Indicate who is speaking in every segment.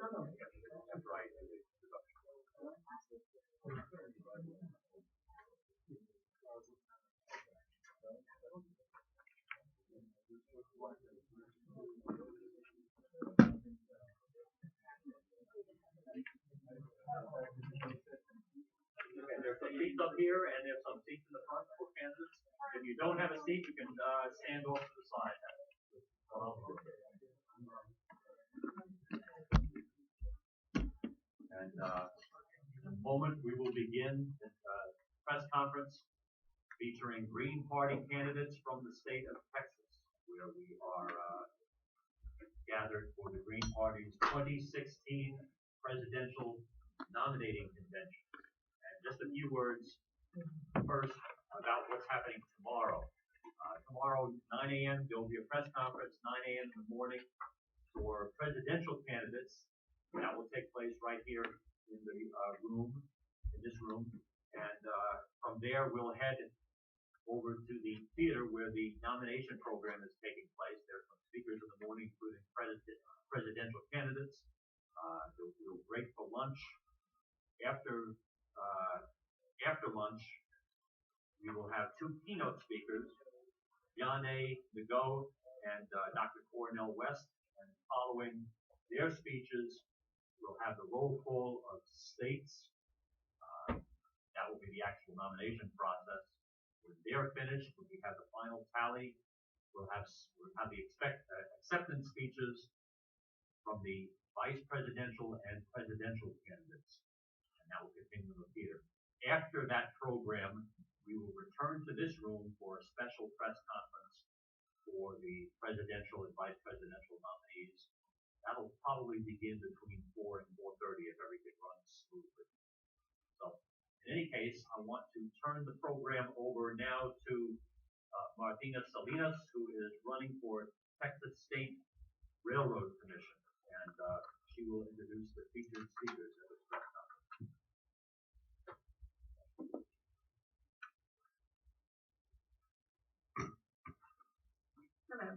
Speaker 1: That's right. And there's some seats up here, and there's some seats in the front for candidates. If you don't have a seat, you can stand off to the side. And in a moment, we will begin the press conference featuring Green Party candidates from the state of Texas, where we are gathered for the Green Party's 2016 presidential nominating convention. And just a few words first about what's happening tomorrow. Tomorrow, 9 a.m., there will be a press conference, 9 a.m. in the morning, for presidential candidates. That will take place right here in the in this room. And from there, we'll head over to the theater where the nomination program is taking place. There are some speakers in the morning, including presidential candidates. We'll break for lunch. After lunch, we will have two keynote speakers, Yane Nago and Dr. Cornel West. And following their speeches, we'll have the roll call of states. That will be the actual nomination process. When they're finished, when we have the final tally, we'll have the acceptance speeches from the vice presidential and presidential candidates. And that will continue in the theater. After that program, we will return to this room for a special press conference for the presidential and vice presidential nominees. That'll probably begin between 4 and 4:30 if everything runs smoothly. So, in any case, I want to turn the program over now to Martina Salinas, who is running for Texas State Railroad Commission, and she will introduce the featured speakers at this press conference.
Speaker 2: Hello.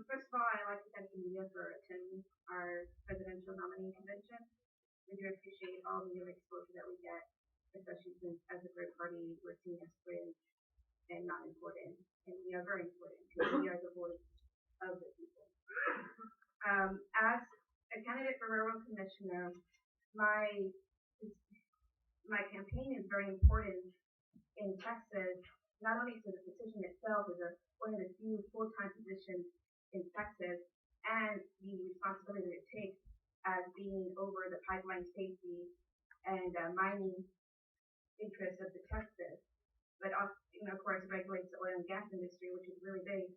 Speaker 2: First of all, I'd like to thank the media for attending our presidential nominee convention. We do appreciate all the exposure that we get, especially since as a third party, we're seen as fringe and not important. And we are very important because we are the voice of the people. As a candidate for railroad commissioner, my campaign is very important in Texas, not only to the position itself as one of the few full-time positions in Texas, and the responsibility that it takes as being over the pipeline safety and mining interests of the Texas, but also, of course, regulates the oil and gas industry, which is really big,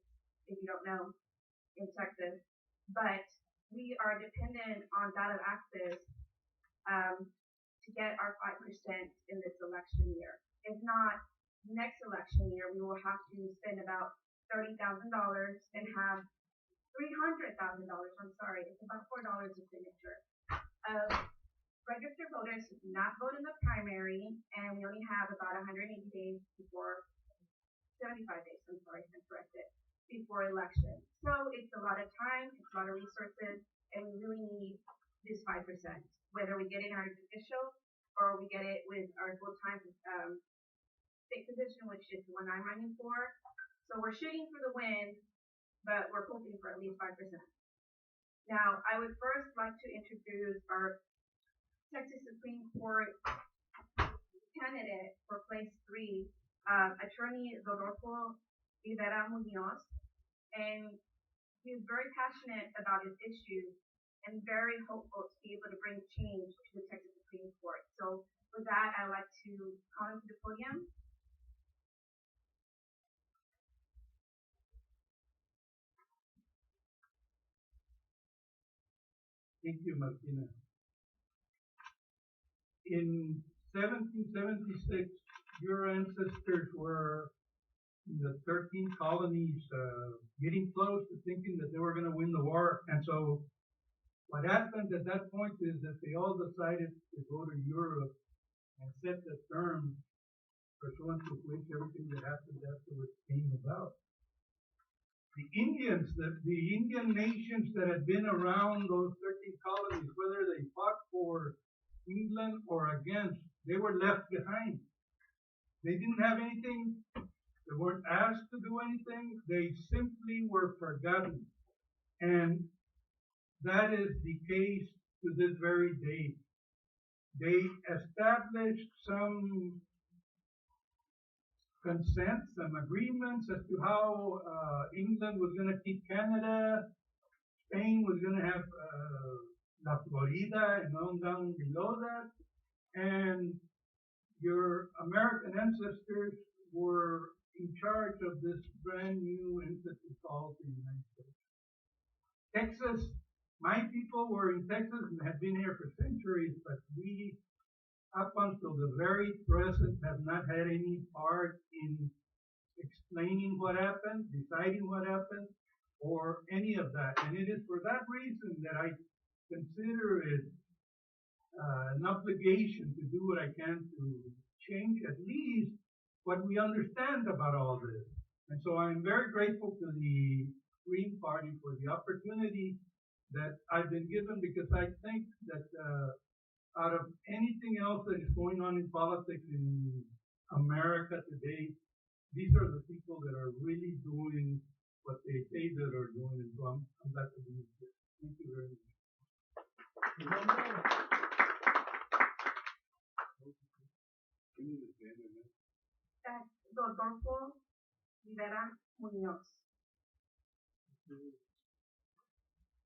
Speaker 2: if you don't know, in Texas. But we are dependent on ballot access to get our 5% in this election year. If not, next election year, we will have to spend about $30,000 and have $300,000, it's about $4 a signature, of registered voters who do not vote in the primary, and we only have about 180 days before, 75 days, before election. So it's a lot of time, it's a lot of resources, and we really need this 5%, whether we get it in our judicial or we get it with our full-time state position, which is the one I'm running for. So we're shooting for the win, but we're hoping for at least 5%. Now, I would first like to introduce our Texas Supreme Court candidate for place 3, Attorney Rodolfo Rivera Munoz, and he's very passionate about his issues and very hopeful to be able to bring change to the Texas Supreme Court. So with that, I'd like to call him to the podium.
Speaker 3: Thank you, Martina. In 1776, your ancestors were in the 13 colonies, getting close to thinking that they were going to win the war. And so what happened at that point is that they all decided to go to Europe and set the terms pursuant to which everything that happened afterwards came about. the Indians, the Indian nations that had been around those 13 colonies, whether they fought for England or against, they were left behind. They didn't have anything. They weren't asked to do anything. They simply were forgotten. And that is the case to this very day. They established some consent, some agreements as to how England was going to keep Canada, Spain was going to have La Florida and on down below that, and your American ancestors were in charge of this brand new entity called the United States. Texas, my people were in Texas and had been here for centuries, but we, up until the very present, have not had any part in explaining what happened, deciding what happened, or any of that. And it is for that reason that I consider it an obligation to do what I can to change at least what we understand about all this. And so I'm very grateful to the Green Party for the opportunity that I've been given, because I think that out of anything else that is going on in politics in America today, these are the people that are really doing what they say that are doing. And so I'm glad to be here. Thank you very much.
Speaker 2: That's Rodolfo Rivera Munoz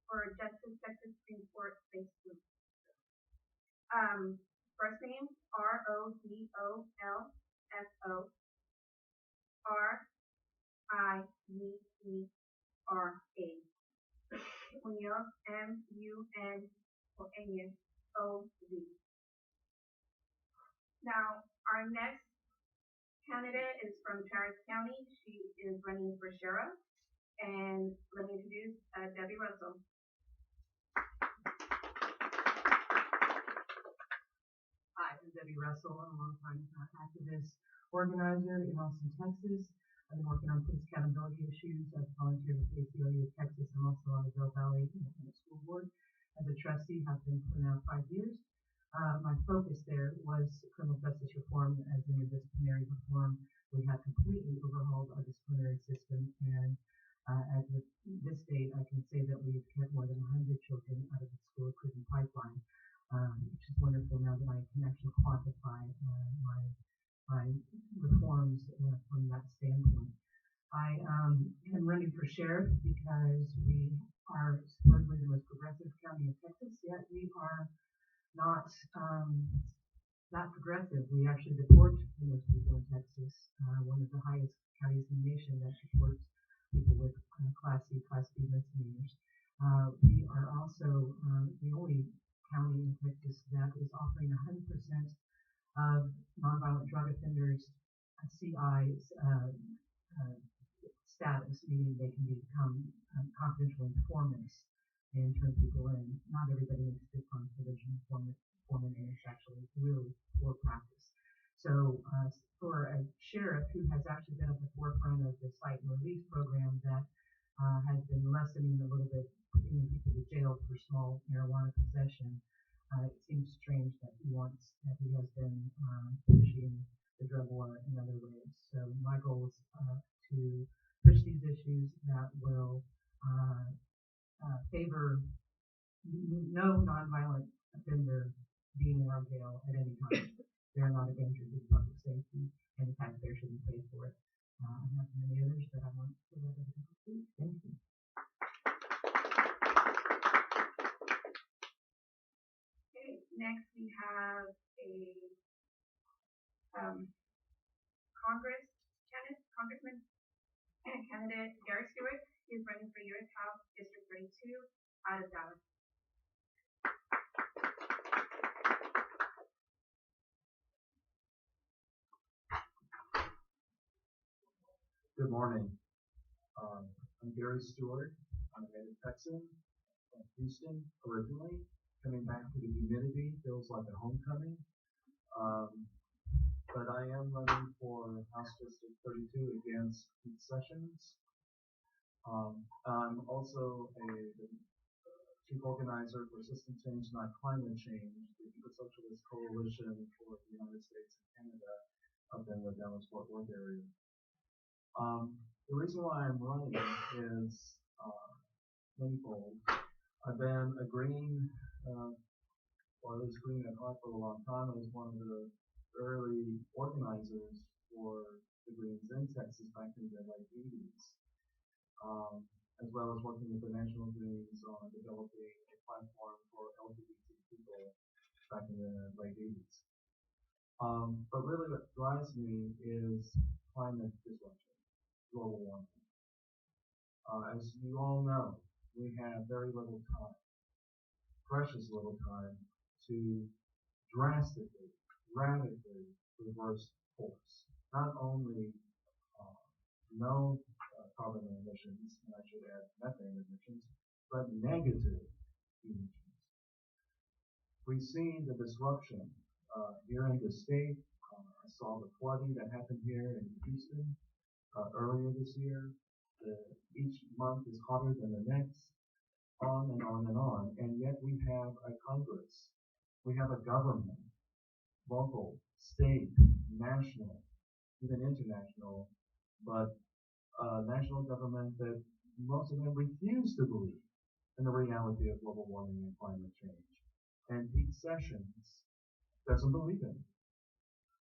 Speaker 2: for Justice Texas Supreme Court Phase 2. First name Rodolfo Riera. Munoz Munoz. Now, our next candidate is from Travis County. She is running for sheriff. And let me introduce Debbie Russell.
Speaker 4: Hi, I'm Debbie Russell. I'm a longtime activist organizer in Austin, Texas. I've been working on police accountability issues. I've volunteered with the ACLU of Texas. I'm also on the Del Valley Independent School Board. As a trustee, have been for now 5 years. My focus there was criminal justice reform, as in the disciplinary reform. We have completely overhauled our disciplinary system, and as of this date, I can say that we've kept more than 100 children out of the school prison pipeline, which is wonderful now that I can actually quantify my reforms from that standpoint. I am running for sheriff because we are supposedly the most progressive county in Texas, yet we are not progressive. We actually deport the most people in Texas, one of the highest counties in the nation that supports people with Class C, Class B misdemeanors. We are also the only county in Texas that is offering 100% of nonviolent drug offenders CI's status, meaning they can become confidential informants and turn people in. Not everybody makes good confidential informant, and it's actually really poor practice. So for a sheriff who has actually been at the forefront of the cite and release program that has been lessening a little bit, putting people to jail for small marijuana possession, it seems strange that he has been pushing the drug war in other ways. So my goal is to push these issues that will favor no nonviolent offender being in our jail at any time. They're not a danger to public safety, and the taxpayer shouldn't pay for it. I have many others that I want to let other people speak. Thank you.
Speaker 2: Okay, next we have a Congressman candidate Gary Stewart. He's running for U.S. House District 32 out of Dallas.
Speaker 5: Good morning. I'm Gary Stewart. I'm a native Texan from Houston originally. Coming back to the humidity feels like a homecoming. But I am running for House District 32 against Pete Sessions. I'm also a chief organizer for System Change, Not Climate Change, the Eco-Socialist Coalition for the United States and Canada up in the Dallas-Fort Worth area. The reason why I'm running is manifold. I've been a green, or at least green at heart for a long time. I was one of the early organizers for the Greens in Texas back in the late 80s, as well as working with the National Greens on developing a platform for LGBT people back in the late 80s. But really what drives me is climate disruption, global warming. As you all know, we have very little time, precious little time, to drastically, radically reverse course. Not only no carbon emissions, and I should add methane emissions, but negative emissions. We've seen the disruption here in the state. I saw the flooding that happened here in Houston earlier this year. Each month is hotter than the next, on and on and on. And yet we have a Congress, we have a government, local, state, national, even international, but national government that most of them refuse to believe in the reality of global warming and climate change. And Pete Sessions doesn't believe in it.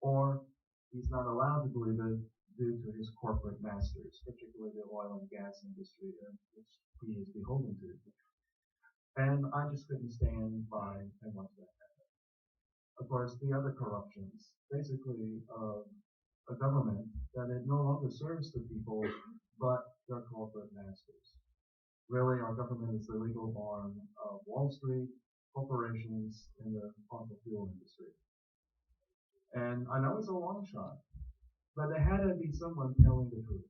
Speaker 5: Or he's not allowed to believe it due to his corporate masters, particularly the oil and gas industry, which he is beholden to. And I just couldn't stand by and watch that happen. Of course, the other corruptions, basically a government that it no longer serves the people, but their corporate masters. Really, our government is the legal arm of Wall Street, corporations, and the fossil fuel industry. And I know it's a long shot, but there had to be someone telling the truth,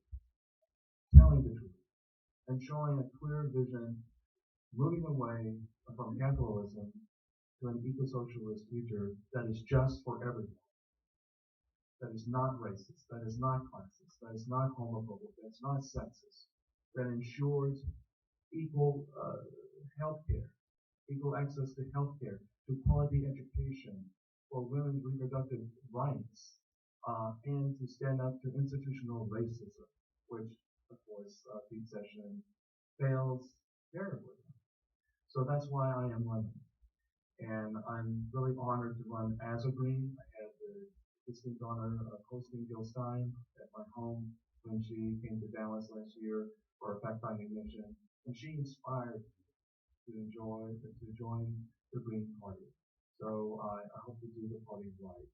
Speaker 5: and showing a clear vision, moving away from capitalism to an eco-socialist future that is just for everyone, that is not racist, that is not classist, that is not homophobic, that's not sexist, that ensures equal health care, equal access to health care, to quality education, for women's reproductive rights, and to stand up to institutional racism, which, of course, Pete Sessions fails terribly. So that's why I am running. And I'm really honored to run as a Green. I had the distinct honor of hosting Jill Stein at my home when she came to Dallas last year for a fact-finding mission. And she inspired me to join the Green Party. So I hope to do the party right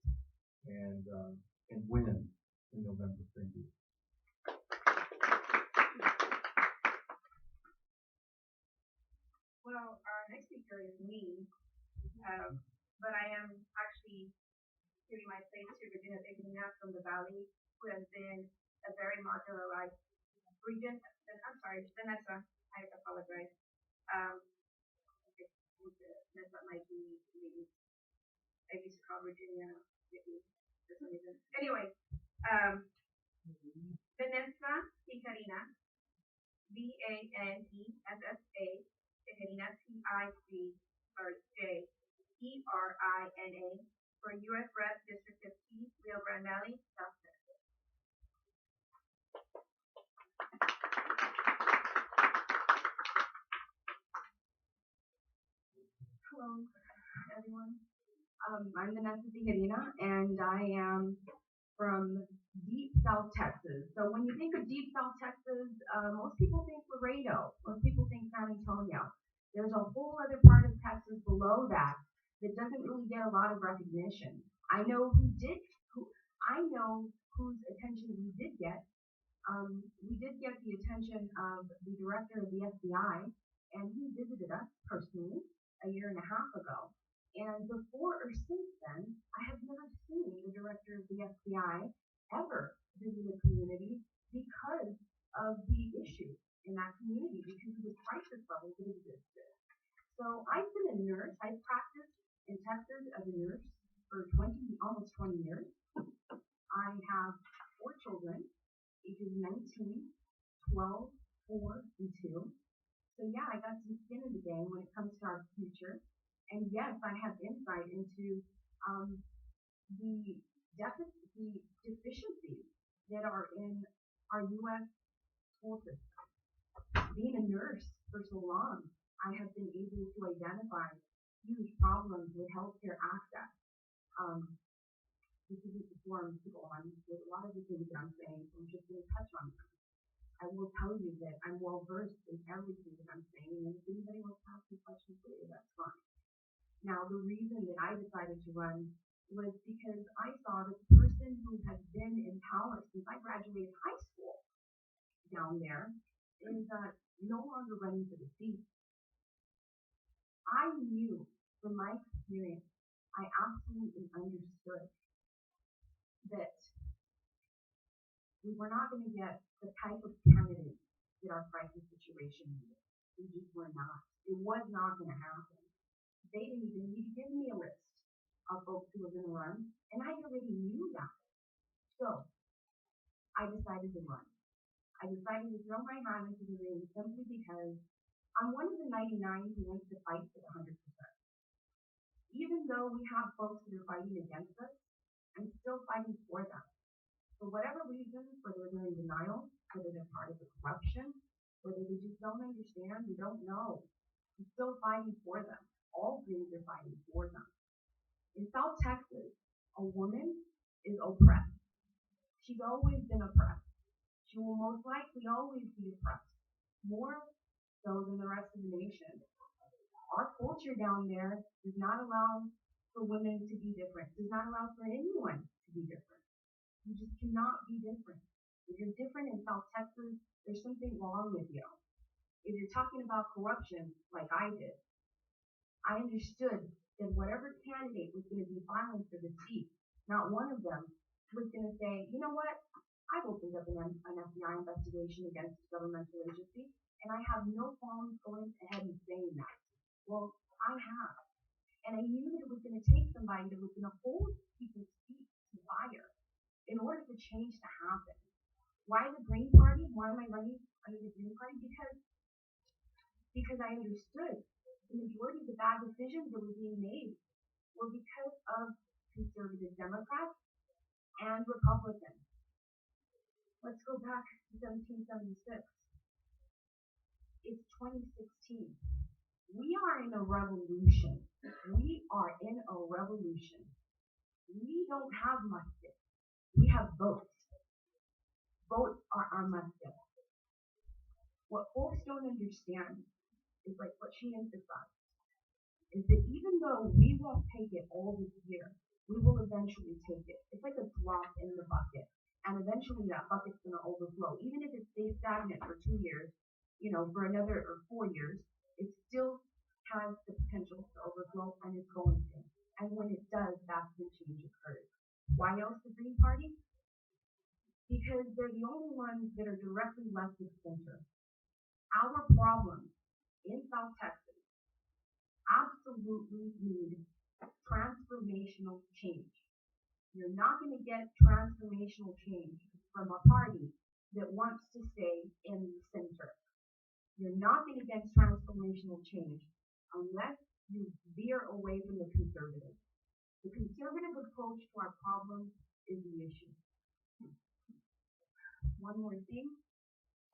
Speaker 5: and win in November. Thank you.
Speaker 2: Well, our next speaker is me, but I am actually giving my place to Regina Beguina from the Valley, who has been a very marginalized region. I'm sorry, Vanessa, I apologize. Vanessa might be maybe I used to call Virginia Vicky for some reason. Anyway, Vanessa Tijerina, Vanessa Tijerina, J-E-R-I-N-A, for U.S. Rep. District 15, Rio Grande Valley, South Texas. Hello, everyone. I'm Vanessa Tijerina, and I am from deep South Texas. So when you think of deep South Texas, most people think Laredo. Most people think San Antonio. There's a whole other part of Texas below that that doesn't really get a lot of recognition. I know whose attention we did get. We did get the attention of the director of the FBI, and he visited us personally a year and a half ago. And before or since then, I have never seen the director of the FBI ever visit a community because of the issue in that community, because of the crisis levels that existed. So I've been a nurse. I've practiced in Texas as a nurse for almost 20 years. I have 4 children, ages 19, 12, 4 and 2. So yeah, I got some skin in the game when it comes to our future. And yes, I have insight into um, the deficiencies that are in our U.S. school system. Being a nurse for so long, I have been able to identify huge problems with healthcare access. Um, this isn't the forum to go on with a lot of the things that I'm saying, so I'm just going to touch on them. I will tell you that I'm well versed in everything that I'm saying, and if anybody wants to ask me questions later, that's fine. Now, the reason that I decided to run was because I saw that the person who has been in power since I graduated high school down there is no longer running for the seat. I knew from my experience, I absolutely understood that we were not going to get the type of candidate that our crisis situation needed. We just were not. It was not going to happen. They didn't even need to give me a list of folks who were going to run, and I already knew that. So I decided to run. I decided to throw my hand into the ring simply because I'm one of the 99 who wants to fight for the 100%. Even though we have folks that are fighting against us, I'm still fighting for them. For whatever reason, whether they're in denial, whether they're part of the corruption, whether they just don't understand, they don't know, I'm still fighting for them. All groups are fighting for them. In South Texas, a woman is oppressed. She's always been oppressed. She will most likely always be oppressed, more so than the rest of the nation. Our culture down there does not allow for women to be different, does not allow for anyone to be different. You just cannot be different. If you're different in South Texas, there's something wrong with you. If you're talking about corruption, like I did, I understood that whatever candidate was going to be filing for the seat, not one of them was going to say, you know what, I've opened up an FBI investigation against a governmental agency, and I have no qualms going ahead and saying that. Well, I have. And I knew that it was going to take somebody that was going to hold people's feet to fire in order for change to happen. Why the Green Party? Why am I running under the Green Party? Because I understood the majority of the bad decisions that were being made were because of conservative Democrats and Republicans. Let's go back to 1776. It's 2016. We are in a revolution. We are in a revolution. We don't have muskets. We have boats. Boats are our muskets. What folks don't understand is like what she emphasized, is that even though we won't take it all this year, we will eventually take it. It's like a drop in the bucket. And eventually that bucket's going to overflow. Even if it stays stagnant for 2 years, for another or 4 years, it still has the potential to overflow, and it's going to. And when it does, that's when change occurs. Why else the Green Party? Because they're the only ones that are directly left of center. Our problems in South Texas absolutely need transformational change. You're not going to get transformational change from a party that wants to stay in the center. You're not going to get transformational change unless you veer away from the conservative. The conservative approach to our problems is the issue. One more thing,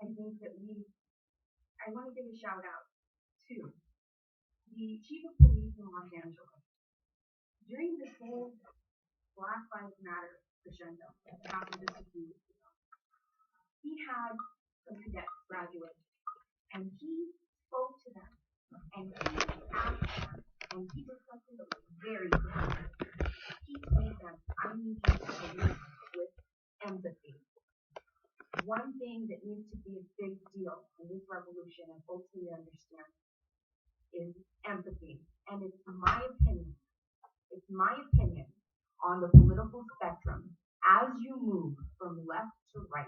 Speaker 2: I think that I want to give a shout out to the chief of police in Los Angeles. During this whole Black Lives Matter crescendo that happened just a few weeks ago, he had some cadets graduate, and he spoke to them, and he asked them, and he did something that was very progressive. He told them, I need you to lead with empathy. One thing that needs to be a big deal in this revolution, and folks need to understand, is empathy. And it's my opinion on the political spectrum, as you move from left to right,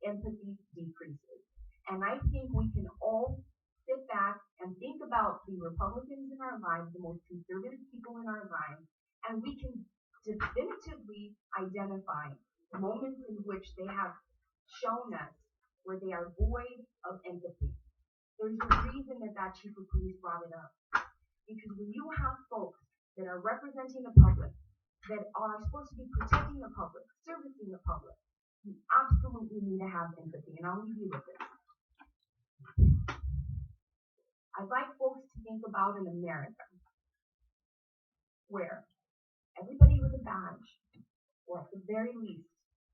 Speaker 2: empathy decreases. And I think we can all sit back and think about the Republicans in our lives, the most conservative people in our lives, and we can definitively identify moments in which they have shown us where they are void of empathy. There's a reason that that chief of police brought it up. Because when you have folks that are representing the public, that are supposed to be protecting the public, servicing the public, you absolutely need to have empathy. And I'll leave you with this. I'd like folks to think about an America where everybody with a badge, or at the very least,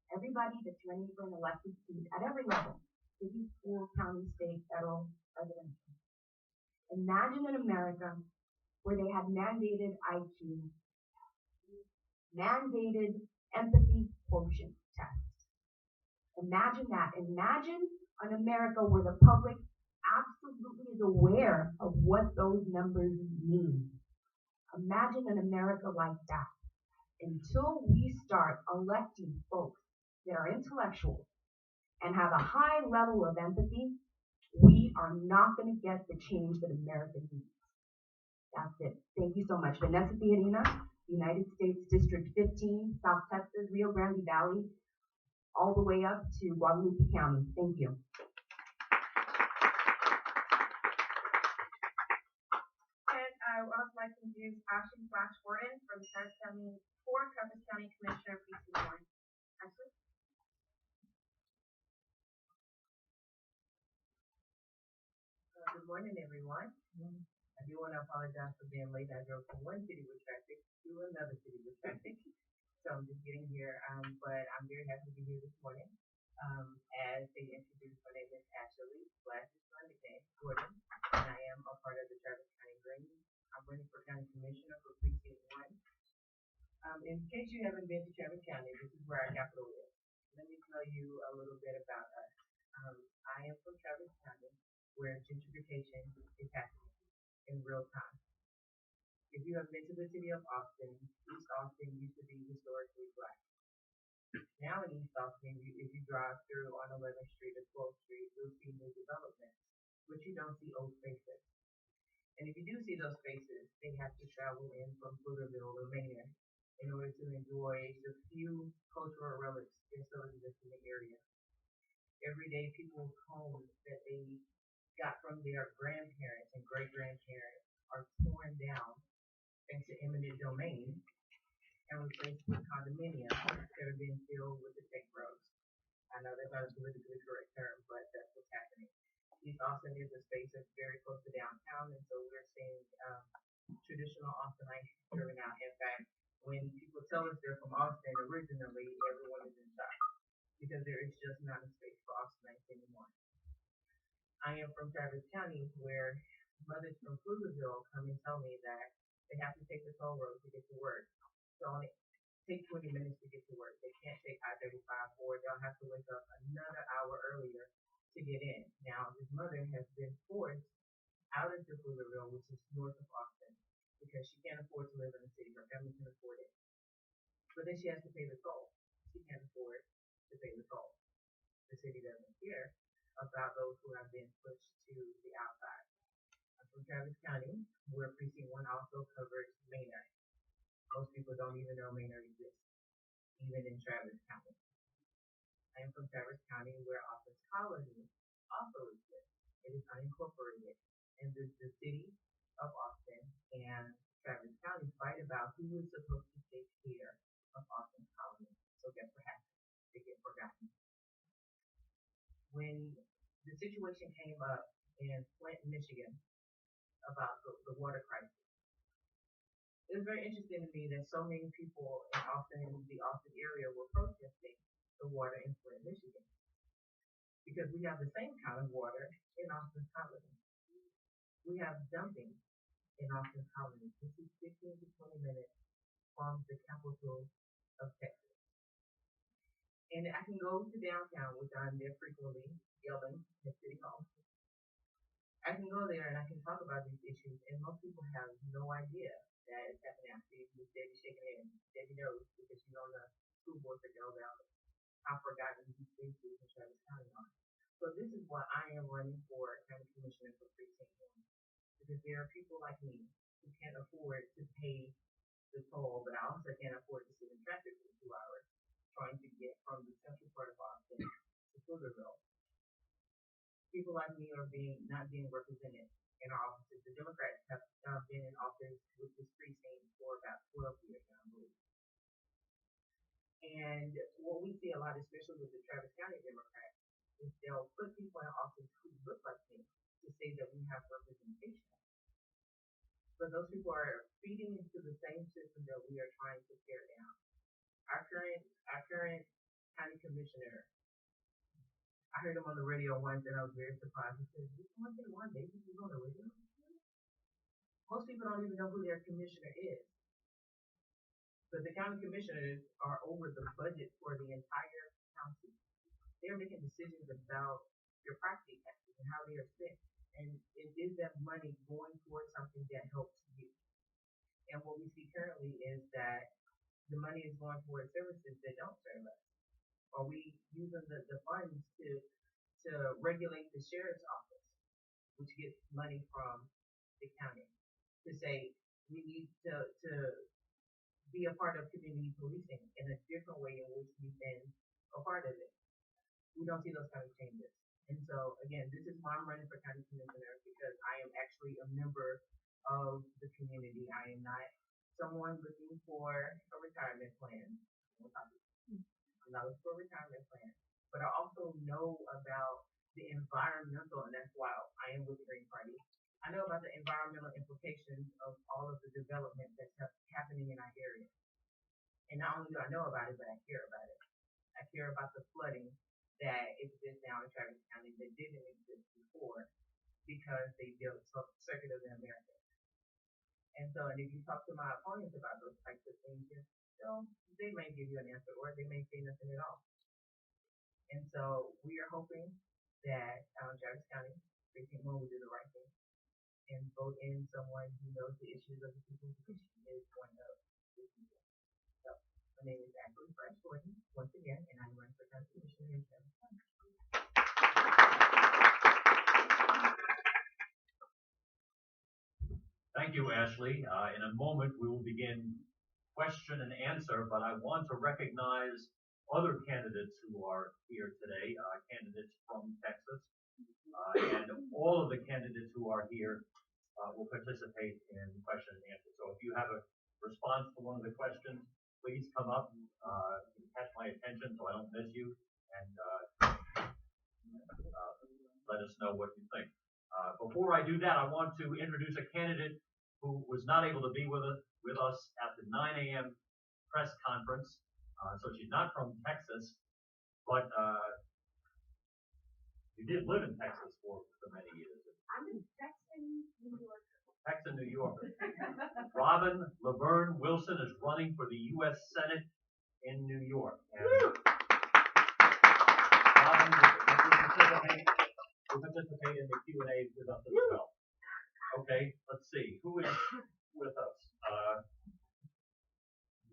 Speaker 2: everybody that's running for an elected seat at every level, city, school, county, state, federal, presidential. Imagine an America where they had mandated IQ, mandated empathy quotient tests. Imagine that. Imagine an America where the public absolutely is aware of what those numbers mean. Imagine an America like that. Until we start electing folks that are intellectuals and have a high level of empathy, we are not going to get the change that America needs. That's it. Thank you so much. Vanessa Fiorina, United States District 15, South Texas, Rio Grande Valley, all the way up to Guadalupe County. Thank you.
Speaker 6: And I would also like to introduce Ashley Flash Gordon from Travis County, Travis County Commissioner Precinct 1. Ashley?
Speaker 7: Good morning, everyone. I do want to apologize for being late. I drove from one city with traffic to another city with traffic. So I'm just getting here, but I'm very happy to be here this morning. As they introduced, my name is Ashley Gordon, and I am a part of the Travis County Green. I'm running for County Commissioner for Precinct 1. In case you haven't been to Travis County, this is where our capital is. Let me tell you a little bit about us. I am from Travis County, where gentrification is happening in real time. If you have been to the city of Austin, East Austin used to be historically black. Now in East Austin, if you drive through on 11th Street or 12th Street, you'll see new developments, but you don't see old spaces. And if you do see those spaces, they have to travel in from Pflugerville or Manor in order to enjoy the few cultural relics that still exist in the area. Every day, people's homes that they got from their grandparents and great-grandparents are torn down thanks to eminent domain and replaced with condominiums that are being filled with the tech bros. I know that's not a politically correct term, but that's what's happening. East Austin is a space that's very close to downtown, and so we're seeing traditional Austinites serving out. In fact, when people tell us they're from Austin originally, everyone is in shock because there is just not a space for Austinites anymore. I am from Travis County, where mothers from Pflugerville come and tell me that they have to take the toll road to get to work. So only take 20 minutes to get to work. They can't take I-35, or they'll have to wake up another hour earlier to get in. Now, this mother has been forced out into Pflugerville, which is north of Austin, because she can't afford to live in the city. Her family can afford it. But then she has to pay the toll. She can't afford to pay the toll. The city doesn't care about those who have been pushed to the outside. I'm from Travis County, where Precinct 1 also covers Manor. Most people don't even know Manor exists, even in Travis County. I am from Travis County, where Office Colony also exists. It is unincorporated, and the city of Austin and Travis County fight about who is supposed to take care of Austin Colony. So guess what happens? They get forgotten. When the situation came up in Flint, Michigan, about the water crisis, it was very interesting to me that so many people in Austin and the Austin area were protesting the water in Flint, Michigan, because we have the same kind of water in Austin Colony. We have dumping in Austin Colony. This is 15 to 20 minutes from the capital of Texas. And I can go to downtown, which I'm there frequently, yelling at City Hall. I can go there and I can talk about these issues, and most people have no idea that it's happening. I see Miss Debbie shaking her head. Debbie knows because she's on the school board for Del Valley. I've forgotten these spaces in Travis County are. So this is why I am running for County Commissioner for Precinct 1. Because there are people like me who can't afford to pay the toll, but I also can't afford to sit in traffic for 2 hours trying to get from the central part of Austin to Pflugerville. people like me are not being represented in our offices. The Democrats have been in office with this precinct for about 12 years now, I believe. And what we see a lot, especially with the Travis County Democrats, is they'll put people in office who look like me to say that we have representation. But those people are feeding into the same system that we are trying to tear down. Our current county commissioner, I heard him on the radio once and I was very surprised. He said, "This one day, one day, he's on the radio." Most people don't even know who their commissioner is. But the county commissioners are over the budget for the entire county. They're making decisions about your property taxes and how they are spent. And is that money going towards something that helps you? And what we see currently is that the money is going towards services that don't serve us. Are we using the funds to regulate the sheriff's office, which gets money from the county, to say we need to be a part of community policing in a different way in which we've been a part of it? We don't see those kind of changes. And so, again, this is why I'm running for county commissioner, because I am actually a member of the community. I am not someone looking for a retirement plan. I'm not looking for a retirement plan. But I also know about the environmental, and that's why I am with the Green Party. I know about the environmental implications of all of the development that's happening in our area. And not only do I know about it, but I care about it. I care about the flooding that exists now in Travis County that didn't exist before because they built Circuit of the Americas. And so, and if you talk to my opponents about those types of things, they may give you an answer or they may say nothing at all. And so we are hoping that Travis County Precinct 1 will do the right thing and vote in someone who knows the issues of the people, which is one of the people. So, my name is Ashley Fresh Gordon, once again, and I'm running for county commissioner in Travis County.
Speaker 1: Thank you, Ashley. In a moment, we will begin question and answer, but I want to recognize other candidates who are here today, candidates from Texas, and all of the candidates who are here will participate in question and answer. So if you have a response to one of the questions, please come up, catch my attention so I don't miss you, and let us know what you think. Before I do that, I want to introduce a candidate who was not able to be with us at the 9 a.m. press conference. So she's not from Texas, but you did live in Texas for many years.
Speaker 6: I'm in Texan, New York.
Speaker 1: Texan, New Yorker. Robin Laverne Wilson is running for the U.S. Senate in New York. And Robin will participate in the Q&A with us as well. Okay, let's see. Who is with us?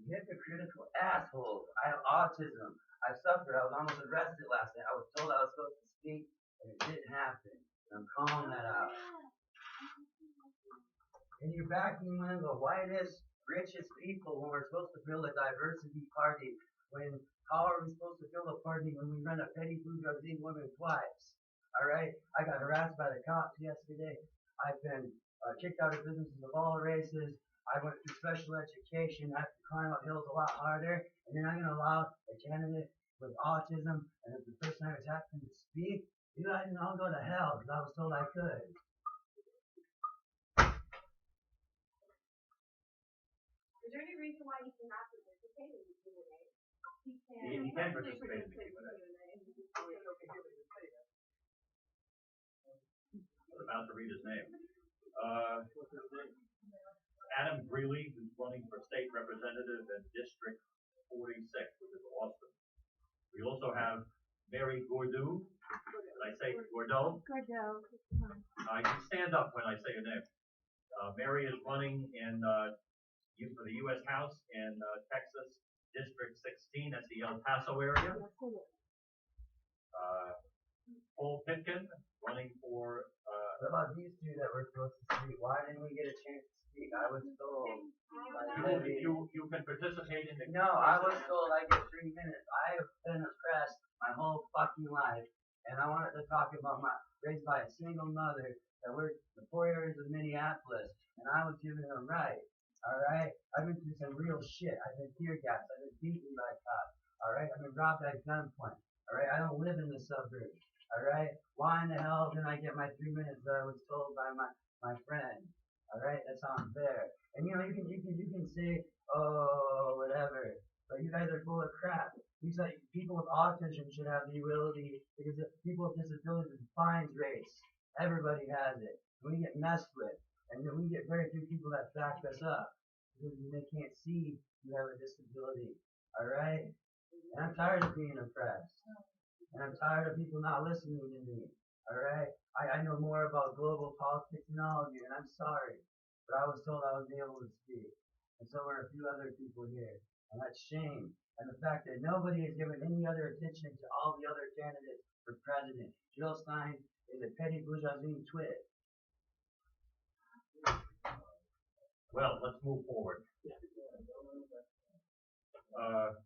Speaker 8: Hypocritical assholes. I have autism. I suffered. I was almost arrested last night. I was told I was supposed to speak, and it didn't happen. And I'm calling that out. And you're backing one of the whitest, richest people when we're supposed to build a diversity party. How are we supposed to build a party when we run a petty bourgeoisie women's wives? All right? I got harassed by the cops yesterday. I've been kicked out of businesses of all races. I went through special education. I have to climb up hills a lot harder. And you're not going to allow a candidate with autism and if the first time it's happened to speak? You guys can all go to hell because I was told I could.
Speaker 6: Is there any reason why he cannot participate in the Q&A?
Speaker 1: He can participate in the Q&A. I was about to read his name. Adam Greeley, who's running for state representative in District 46, which is Austin. We also have Mary Gordeau. Did I say Gordeau?
Speaker 6: Gordeau.
Speaker 1: You can stand up when I say your name. Mary is running for the U.S. House in Texas, District 16. That's the El Paso area. Paul Pitkin, running for...
Speaker 8: what about these two that were supposed to speak? Why didn't we get a chance to speak? I was told.
Speaker 1: You can participate in the...
Speaker 8: No, I was told I get 3 minutes. I have been oppressed my whole fucking life, and I wanted to talk about raised by a single mother that worked in the poor areas of Minneapolis, and I was giving them right. Alright? I've been through some real shit. I've been tear gassed. I've been beaten by cops. Alright? I've been robbed at gunpoint. Alright? I don't live in the suburbs. Alright? Why in the hell didn't I get my 3 minutes that I was told by my friend? Alright? That's unfair. And you know, you can say, oh, whatever. But you guys are full of crap. You say people with autism should have the ability, because people with disabilities defines race. Everybody has it. We get messed with. And then we get very few people that back us up. Because they can't see you have a disability. Alright? And I'm tired of being oppressed. And I'm tired of people not listening to me. Alright? I know more about global politics and all of you, and I'm sorry. But I was told I would be able to speak. And so were a few other people here. And that's shame. And the fact that nobody has given any other attention to all the other candidates for president. Jill Stein is a petty bourgeoisie twit.
Speaker 1: Well, let's move forward.
Speaker 6: Well,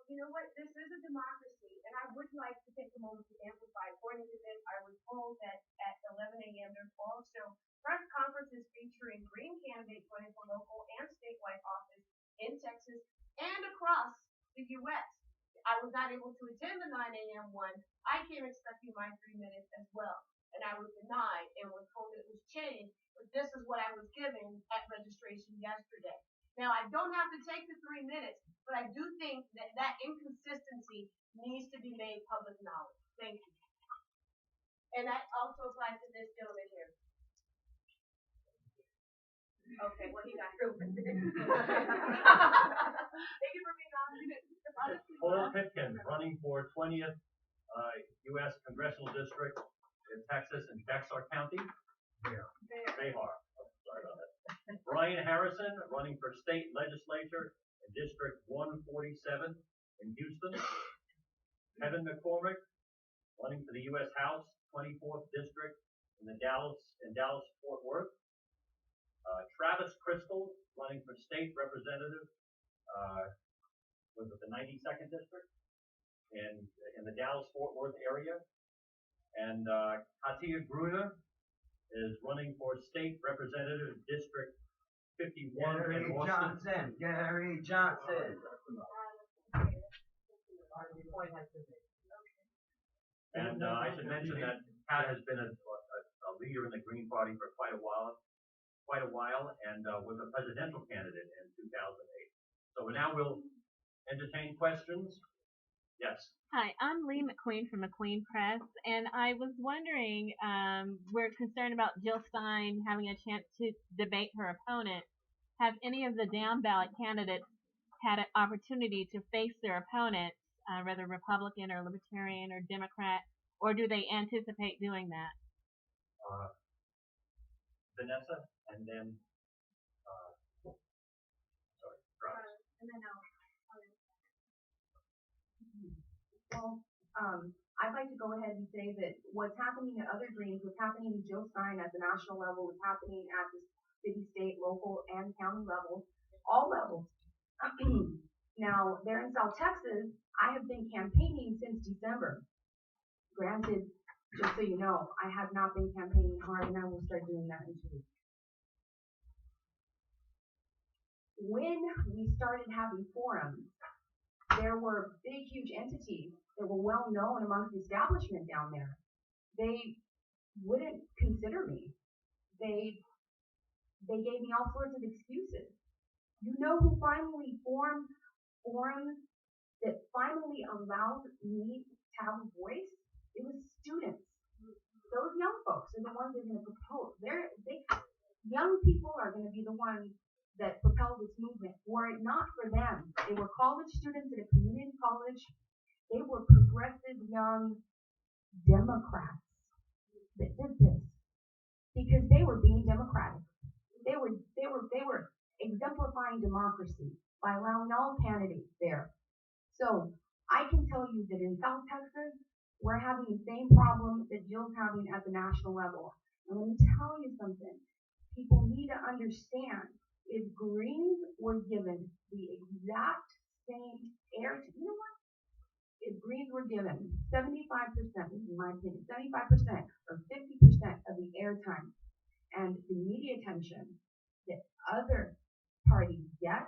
Speaker 6: you know what? This is a democracy, and I would like to take a moment to amplify. According to this, I was told that at 11 a.m. there's also press conferences featuring Green candidates running for local and statewide office in Texas and across the U.S. I was not able to attend the 9 a.m. one. I came expecting my 3 minutes as well, and I was denied and was told it was changed, but this is what I was given at registration yesterday. Now, I don't have to take the 3 minutes, but I do think that that inconsistency needs to be made public knowledge. Thank you. And that also applies to this gentleman here. Okay, well, he got through. Thank you for being honest.
Speaker 1: Paul Pitkin, running for 20th U.S. Congressional District in Texas and Bexar County. Behar. Oh, sorry about that. Brian Harrison, running for state legislature in District 147 in Houston. Kevin McCormick, running for the U.S. House, 24th District in Dallas-Fort Worth. Travis Crystal, running for state representative, was it the 92nd District in the Dallas-Fort Worth area. And Katia Gruner is running for state representative District 51 in Austin.
Speaker 8: Gary Johnson.
Speaker 1: And I should mention that Pat has been a leader in the Green Party for quite a while, and was a presidential candidate in 2008. So now we'll entertain questions. Yes.
Speaker 9: Hi, I'm Lee McQueen from McQueen Press, and I was wondering, we're concerned about Jill Stein having a chance to debate her opponent. Have any of the down ballot candidates had an opportunity to face their opponents, whether Republican or Libertarian or Democrat, or do they anticipate doing that?
Speaker 1: Vanessa, and then, sorry, Ross.
Speaker 2: And then Well, I'd like to go ahead and say that what's happening at other Greens, what's happening to Jill Stein at the national level, what's happening at the city, state, local, and county level, all levels. Now, there in South Texas, I have been campaigning since December. Granted, just so you know, I have not been campaigning hard, and I will start doing that in 2 weeks. When we started having forums, there were big, huge entities that were well known amongst the establishment down there. They wouldn't consider me. They gave me all sorts of excuses. You know who finally formed forums that finally allowed me to have a voice? It was students. Those young folks are the ones that are going to propose. Young people are going to be the ones that propel this movement. Were it not for them, they were college students at a community college. They were progressive young Democrats that did this because they were being democratic. They were exemplifying democracy by allowing all candidates there. So I can tell you that in South Texas, we're having the same problem that Jill's having at the national level. And let me tell you something. People need to understand, if Greens were given the exact same air, you know what? if Greens were given 75%, in my opinion, 75% or 50% of the airtime and the media attention that other parties get,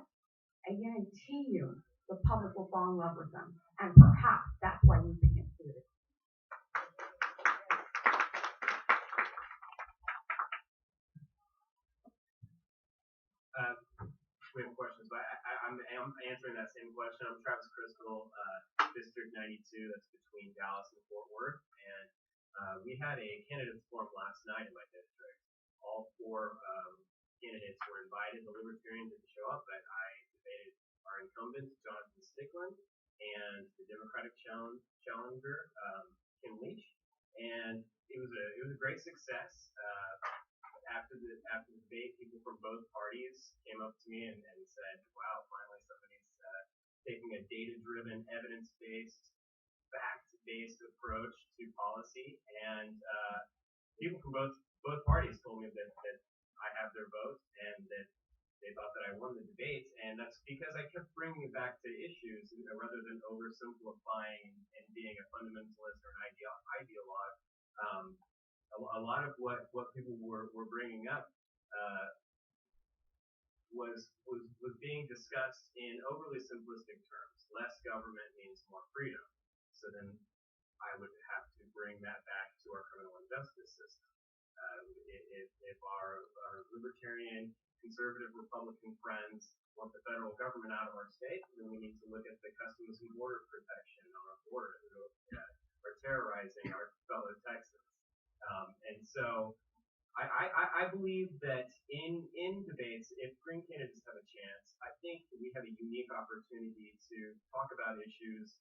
Speaker 2: I guarantee you the public will fall in love with them. And perhaps that's why we've been included.
Speaker 10: We have questions, but I'm answering that same question. I'm Travis Crystal, District 92, that's between Dallas and Fort Worth, and we had a candidates forum last night in my district. All four candidates were invited. The Libertarians didn't show up, but I debated our incumbent, Jonathan Stickland, and the Democratic challenger, Kim Leach, and it was a great success. After the debate, people from both parties came up to me and said, "Wow, finally somebody's taking a data-driven, evidence-based, fact-based approach to policy." And people from both parties told me that I have their vote and that they thought that I won the debates, and that's because I kept bringing it back to issues rather than oversimplifying and being a fundamentalist or an ideologue. A lot of what people were bringing up was being discussed in overly simplistic terms. Less government means more freedom. So then I would have to bring that back to our criminal justice system. If our libertarian, conservative, Republican friends want the federal government out of our state, then we need to look at the Customs and Border Protection on our border who are terrorizing our fellow Texans. And so I believe that in debates, if Green candidates have a chance, I think we have a unique opportunity to talk about issues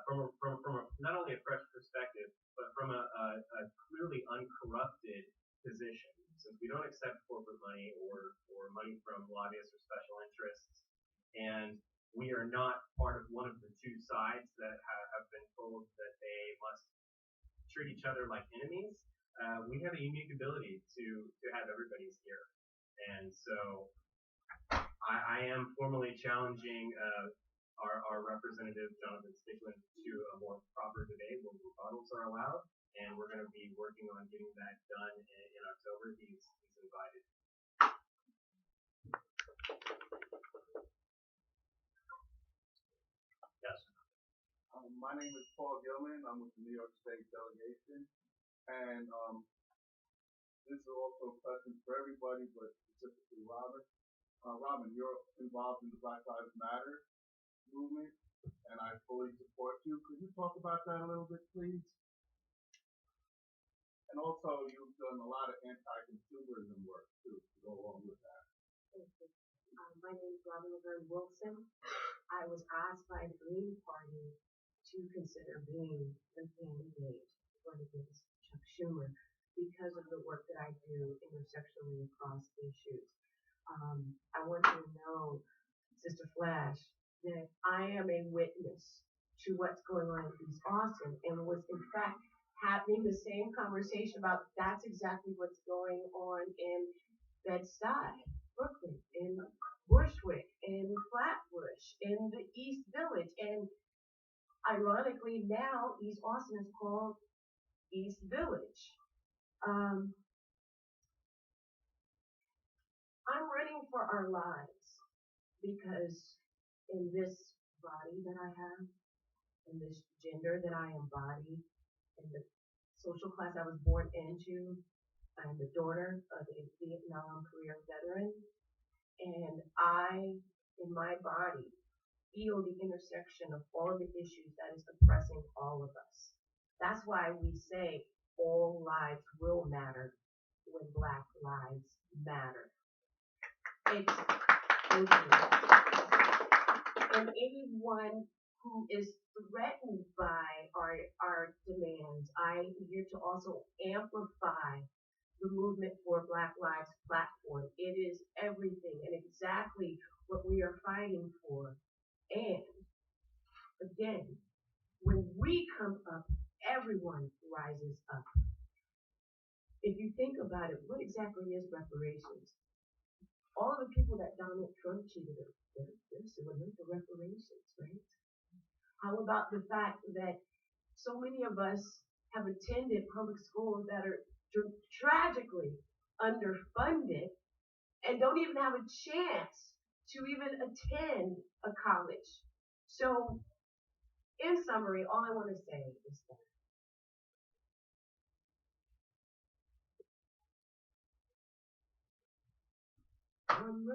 Speaker 10: from not only a fresh perspective, but from a clearly uncorrupted position. Since we don't accept corporate money or money from lobbyists or special interests, and we are not part of one of the two sides that have been told that they must treat each other like enemies, we have a unique ability to have everybody's ear. And so I am formally challenging our representative, Jonathan Stickland, to a more proper debate where rebuttals are allowed, and we're going to be working on getting that done in October. He's invited. Yes.
Speaker 5: My name is Paul Gilman. I'm with the New York State delegation, and this is also a question for everybody, but specifically Robin. Robin, you're involved in the Black Lives Matter movement, and I fully support you. Could you talk about that a little bit, please? And also, you've done a lot of anti-consumerism work, too, to go along with that.
Speaker 11: Thank you. My name is Robin Laverne Wilson. I was asked by the Green Party to consider being the candidate for against Chuck Schumer because of the work that I do intersectionally across issues. I want you to know, Sister Flash, that I am a witness to what's going on in East Austin and was in fact having the same conversation about that's exactly what's going on in Bed-Stuy, Brooklyn, in Bushwick, in Flatbush, in the East Village, and ironically now East Austin is called East Village. I'm running for our lives because in this body that I have, in this gender that I embody, in the social class I was born into, I'm the daughter of a Vietnam career veteran, and I, in my body, feel the intersection of all of the issues that is oppressing all of us. That's why we say all lives will matter when Black lives matter. And anyone who is threatened by our demands, I am here to also amplify the movement for Black Lives platform. It is everything and exactly what we are fighting for. And again, when we come up, everyone rises up. If you think about it, what exactly is reparations? All of the people that Donald Trump cheated, they're suing them for reparations, right? How about the fact that so many of us have attended public schools that are tragically underfunded and don't even have a chance to even attend a college? So, in summary, all I want to say is that I'm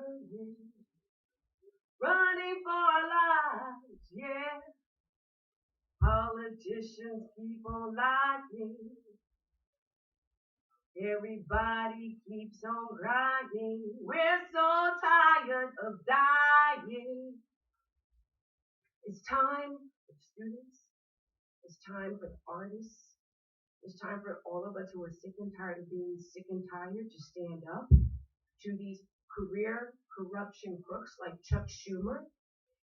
Speaker 11: running for our lives, yeah. Politicians keep on lying. Everybody keeps on crying. We're so tired of dying. It's time for the students. It's time for the artists. It's time for all of us who are sick and tired of being sick and tired to stand up to these career corruption crooks like Chuck Schumer.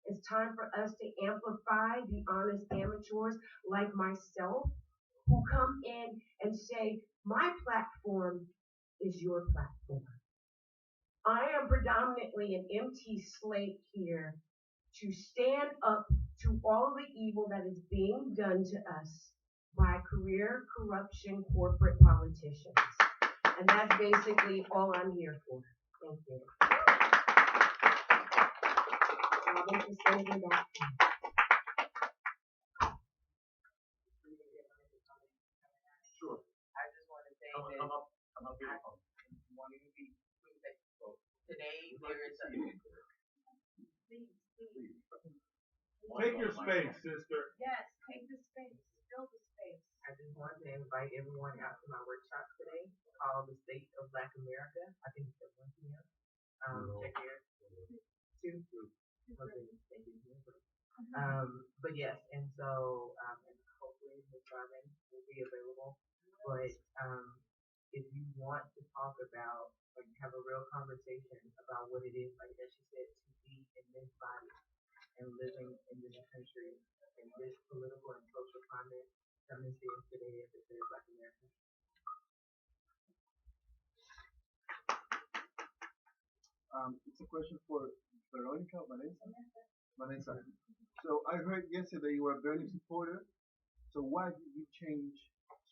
Speaker 11: It's time for us to amplify the honest amateurs like myself who come in and say, my platform is your platform. I am predominantly an empty slate here to stand up to all the evil that is being done to us by career corruption corporate politicians. And that's basically all I'm here for. Thank you. Robin, just send me that.
Speaker 1: Sure.
Speaker 7: I just want to say
Speaker 1: Come
Speaker 7: that
Speaker 1: up here.
Speaker 7: I want you to be respectful. Today there is a
Speaker 3: Take your space, sister.
Speaker 6: Yes, take the space, fill the space.
Speaker 7: I just wanted to invite everyone out to my workshop today called The State of Black America. I think it's at 1 p.m. Check here. 2. Okay, thank you. But yes, and so and hopefully Ms. Robin will be available. But if you want to talk about, like, have a real conversation about what it is, like as she said, to be in this body and living in this country in this political and social climate, come and see us today at the State of Black America.
Speaker 5: It's a question for Veronica, Vanessa. Vanessa. So I heard yesterday you were a Bernie supporter. So why did you change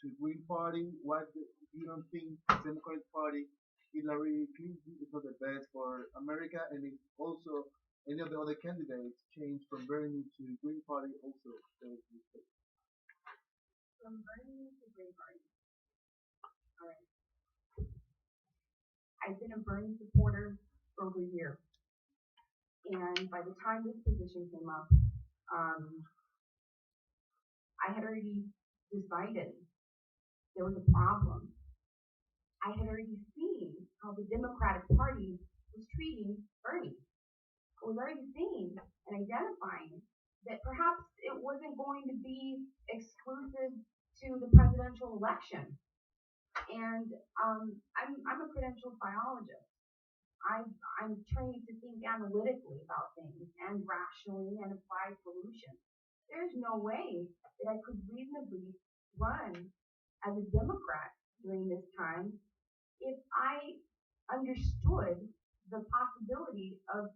Speaker 5: to Green Party? Why did you don't think the Democratic Party, Hillary Clinton is not the best for America? And if also any of the other candidates changed from Bernie to Green Party also.
Speaker 2: From Bernie to Green Party. All right. I've been a Bernie supporter for over a year. And by the time this position came up, I had already decided there was a problem. I had already seen how the Democratic Party was treating Bernie. I was already seeing and identifying that perhaps it wasn't going to be exclusive to the presidential election. And I'm a credentialed biologist. I'm trained to think analytically about things and rationally and apply solutions. There's no way that I could reasonably run as a Democrat during this time if I understood the possibility of,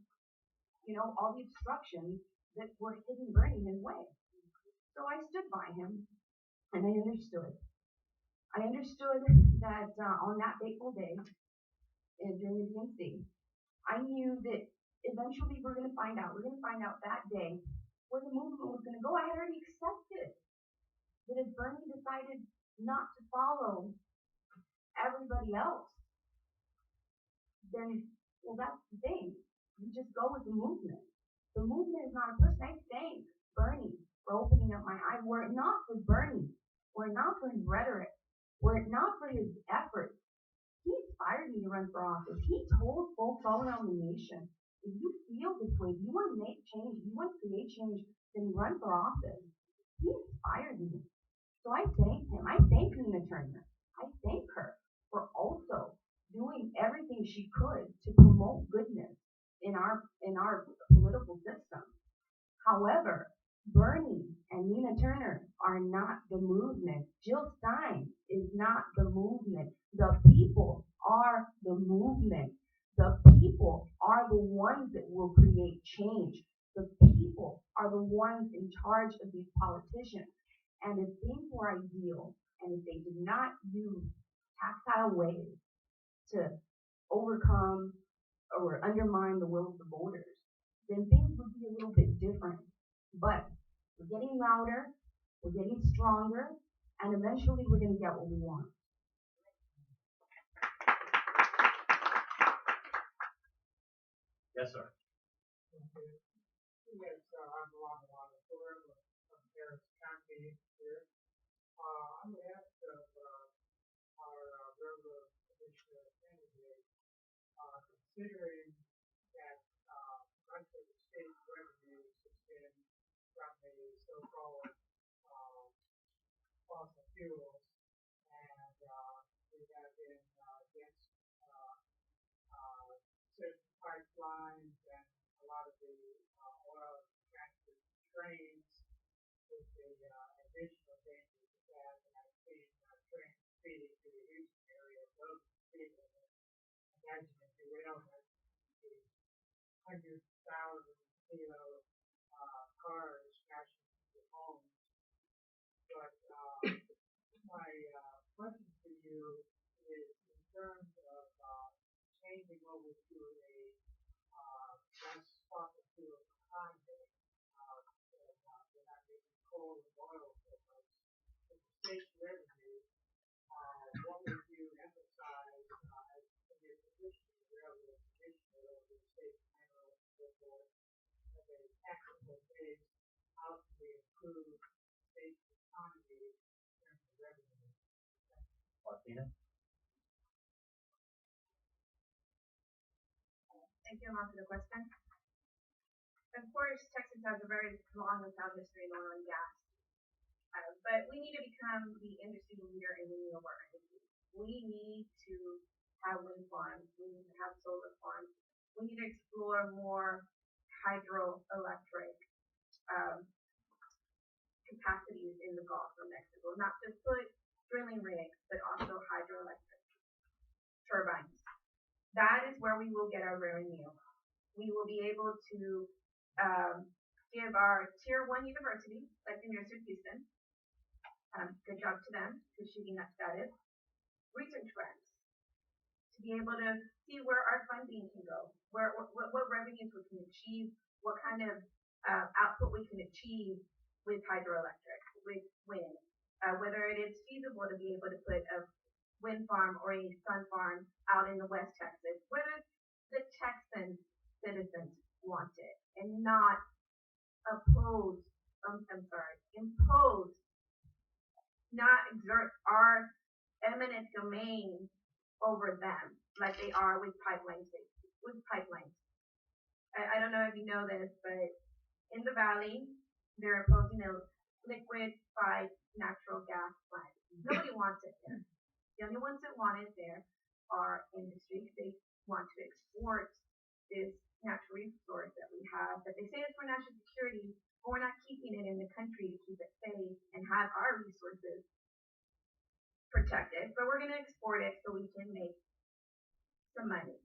Speaker 2: all the obstructions that were hitting Bernie in his way. So I stood by him, and I understood. I understood that on that fateful day, during the DNC, I knew that eventually we're going to find out. We're going to find out that day where the movement was going to go. I had already accepted that if Bernie decided not to follow everybody else, then, well, that's the thing. You just go with the movement. The movement is not a person. I thank Bernie for opening up my eyes. Were it not for Bernie, were it not for his rhetoric, were it not for his efforts, he inspired me to run for office. He told folks all around the nation, if you feel this way, if you want to make change, if you want to create change, then run for office. He inspired me. So I thank him. I thank Nina Turner. I thank her for also doing everything she could to promote goodness in our political system. However, Bernie and Nina Turner are not the movement. Jill Stein is not the movement. The people are the movement. The people are the ones that will create change. The people are the ones ones in charge of these politicians. And if things were ideal, and if they did not use tactile ways to overcome or undermine the will of the voters, then things would be a little bit different. But we're getting louder, we're getting stronger, and eventually we're going to get what we want.
Speaker 1: Yes, sir.
Speaker 3: Yes, I'm Ron Wanator from Harris County here. I'm going to ask our regular commissioner candidate, considering that much of the state revenues has been from the so-called fossil fuels, and we have been against certain pipelines and a lot of the oil transit trains with the additional dangers of that. And I've seen trains speeding through the Houston area, those people imagine if you will, that the 100,000 kilo cars crashing into homes. But my question to you is in terms of changing over to a less fossil fuel economy, we're not using coal and oil so much. With the state revenue, what would you emphasize in your position as railroad commissioner over the state general and so forth as a tactical base? How can we improve the state's economy in terms of revenue?
Speaker 1: Martina?
Speaker 2: Thank you, Mark, for the question. Of course, Texas has a very long and proud history in oil and gas, but we need to become the industry leader in renewable energy. We need to have wind farms. We need to have solar farms. We need to explore more hydroelectric capacities in the Gulf of Mexico, not just put drilling rigs, but also hydroelectric turbines. That is where we will get our revenue. We will be able to give our tier 1 universities, like the University of Houston, good job to them for achieving that status, research grants, to be able to see where our funding can go, what revenues we can achieve, what kind of output we can achieve with hydroelectric, with wind, whether it is feasible to be able to put a wind farm or a sun farm out in the West Texas, whether the Texan citizens want it and not impose, not exert our eminent domain over them like they are with pipelines. I don't know if you know this, but in the valley, they're opposing a liquefied natural gas plant. Nobody wants it there. The only ones that want it there are industry. They want to export this natural resource that we have, but they say it's for national security, but we're not keeping it in the country to keep it safe and have our resources protected, but we're going to export it so we can make some money.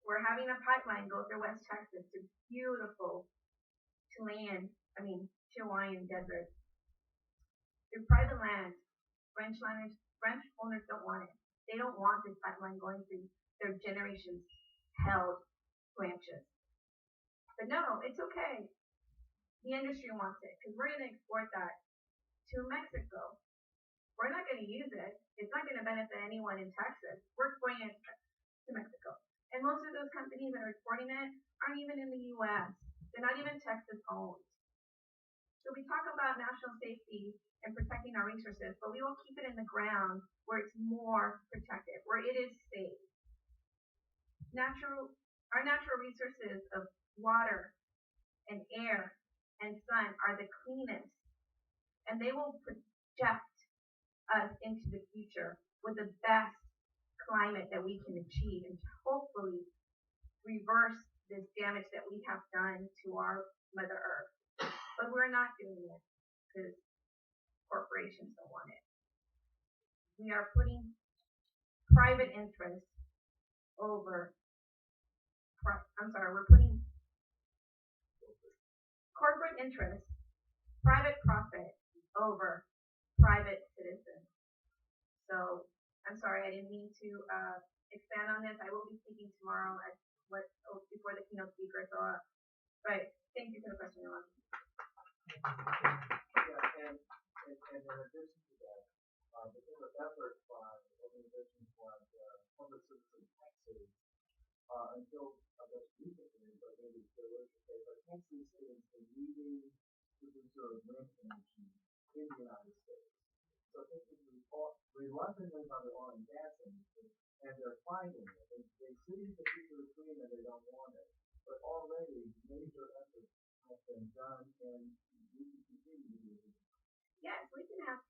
Speaker 2: We're having a pipeline go through West Texas to beautiful Chilean desert. Through private land, French owners don't want it. They don't want this pipeline going through their generations held branches. But no, it's okay. The industry wants it because we're going to export that to Mexico. We're not going to use it. It's not going to benefit anyone in Texas. We're exporting it to Mexico. And most of those companies that are exporting it aren't even in the U.S. They're not even Texas owned. So we talk about national safety and protecting our resources, but we will keep it in the ground where it's more protected, where it is safe. Our natural resources of water and air and sun are the cleanest, and they will project us into the future with the best climate that we can achieve and hopefully reverse this damage that we have done to our Mother Earth. But we're not doing it because corporations don't want it. We are putting private interests over, we're putting corporate interests, private profit over private citizens. So I'm sorry, I didn't mean to expand on this. I will be speaking tomorrow at before the keynote speaker. So, but thank you for the question, Yolanda.
Speaker 5: Yeah, and in addition to that, because of efforts by organizations like Public Citizen Texas, until I guess recently, but maybe still is the case, but Texas is the leading producer of wind energy in the United States. So Texas is reluctantly by the oil and gas industry, and they're fighting it. They see the future is green and they don't want it. But already major efforts have been done, and we can continue to do it.
Speaker 2: Yes, we can have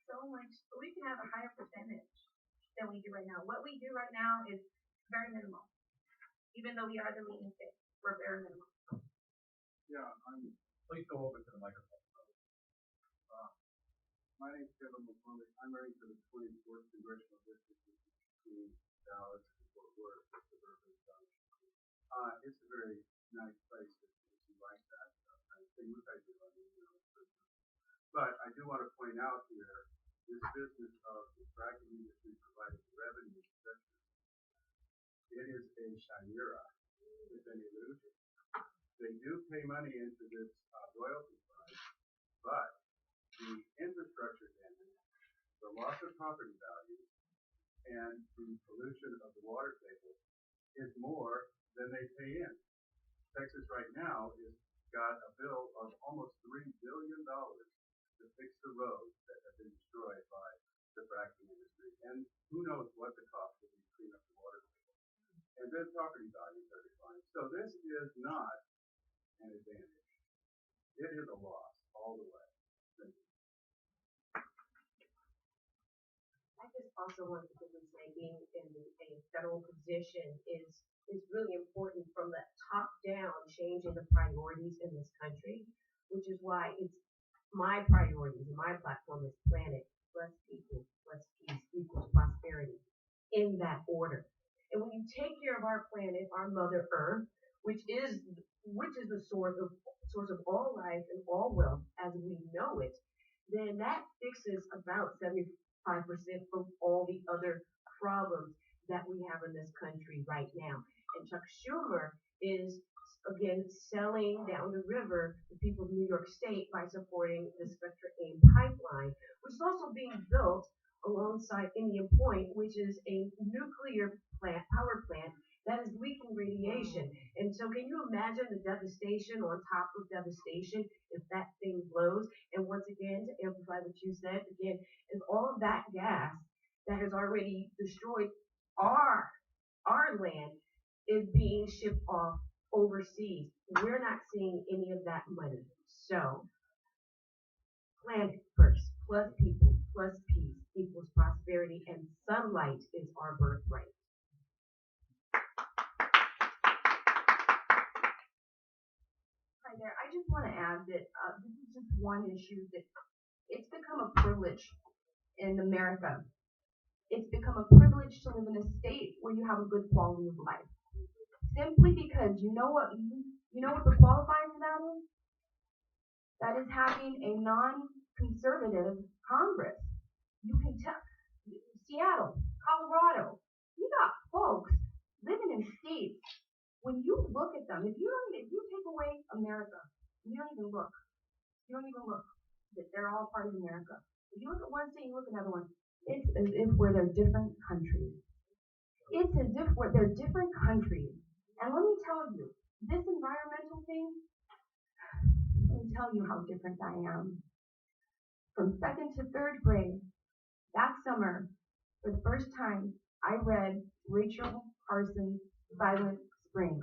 Speaker 2: we can have a higher percentage than we do right now. What we do right now is very minimal. Even though we are the leading state, we're very minimal.
Speaker 12: Yeah, please go over to the microphone. My name is Kevin McCormick. I'm running for the 24th Congressional District, which is between Dallas and Fort Worth, the suburban zone. It's a very nice place if you like that kind of thing, which I do. But I do want to point out here, this business of the fracking industry providing revenue, it is a chimera. It's an illusion. They do pay money into this royalty fund, but the infrastructure damage, the loss of property values, and the pollution of the water table is more than they pay in. Texas right now has got a bill of almost $3 billion to fix the roads that have been destroyed by the fracking industry. And who knows what the cost will be to clean up the water table. And then property values are declining. So this is not an advantage. It is a loss all the way.
Speaker 11: I just also wanted to quickly say being in a federal position is really important from the top down, changing the priorities in this country, which is why it's my priorities and my platform is planet plus people plus peace equals prosperity in that order. And when you take care of our planet, our Mother Earth, which is the source of all life and all wealth as we know it, then that fixes about 75% of all the other problems that we have in this country right now. And Chuck Schumer is again selling down the river the people of New York State by supporting the Spectra AIM pipeline, which is also being built alongside Indian Point, which is a nuclear power plant that is leaking radiation. And so can you imagine the devastation on top of devastation if that thing blows? And once again, to amplify what you said, again, is all of that gas that has already destroyed our land is being shipped off overseas. We're not seeing any of that money. So, planet first, plus people, plus peace equals prosperity, and sunlight is our birthright.
Speaker 2: Hi there. I just want to add that this is just one issue that it's become a privilege in America. It's become a privilege to live in a state where you have a good quality of life. Simply because you know what the qualifying for that is? That is having a non-conservative Congress. You can tell Seattle, Colorado, you got folks living in states. When you look at them, if you take away America, you don't even look that they're all part of America. If you look at one state, you look at another one. It's as if they're different countries. It's as if they're different countries. And let me tell you, this environmental thing, let me tell you how different I am. From 2nd to 3rd grade, that summer, for the first time, I read Rachel Carson's Silent Spring.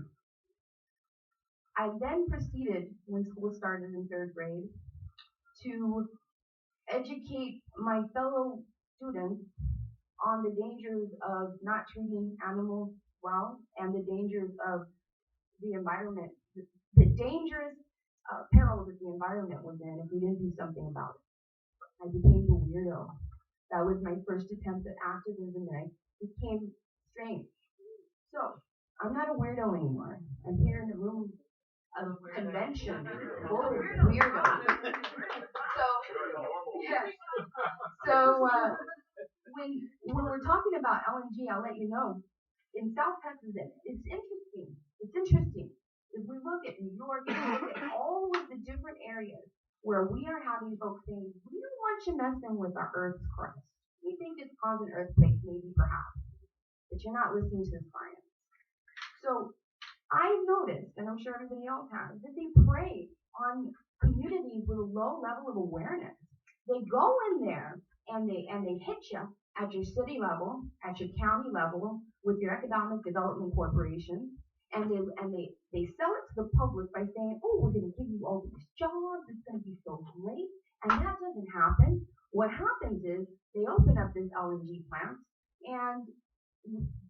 Speaker 2: I then proceeded, when school started in 3rd grade, to educate my fellow students on the dangers of not treating animals well and the dangers of the environment, the dangerous perils that the environment was in if we didn't do something about it. I became the weirdo. That was my first attempt at activism, and I became strange. So, I'm not a weirdo anymore. I'm here in the room of convention.
Speaker 11: mentioned both weirdos. So, yes. So, when we're talking about LNG, I'll let you know, in South Texas, it's interesting. It's interesting. If we look at New York and we look at all of the different areas where we are having folks saying, we don't want you messing with our Earth's crust. We think it's causing earthquakes, maybe, perhaps. But you're not listening to the science. So I've noticed, and I'm sure everybody else has, that they prey on communities with a low level of awareness. They go in there and they hit you at your city level, at your county level, with your economic development corporation, and they sell it to the public by saying, oh, we're going to give you all these jobs, it's going to be so great, and that doesn't happen. What happens is they open up this LNG plant, and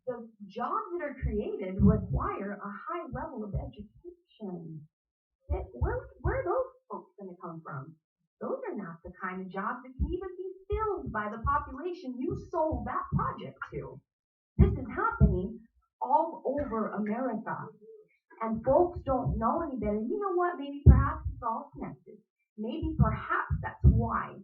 Speaker 11: the jobs that are created require a high level of education. Where are those folks going to come from? Those are not the kind of jobs that can even be filled by the population you sold that project to. This is happening all over America. And folks don't know any better. You know what? Maybe perhaps it's all connected. Maybe perhaps that's why.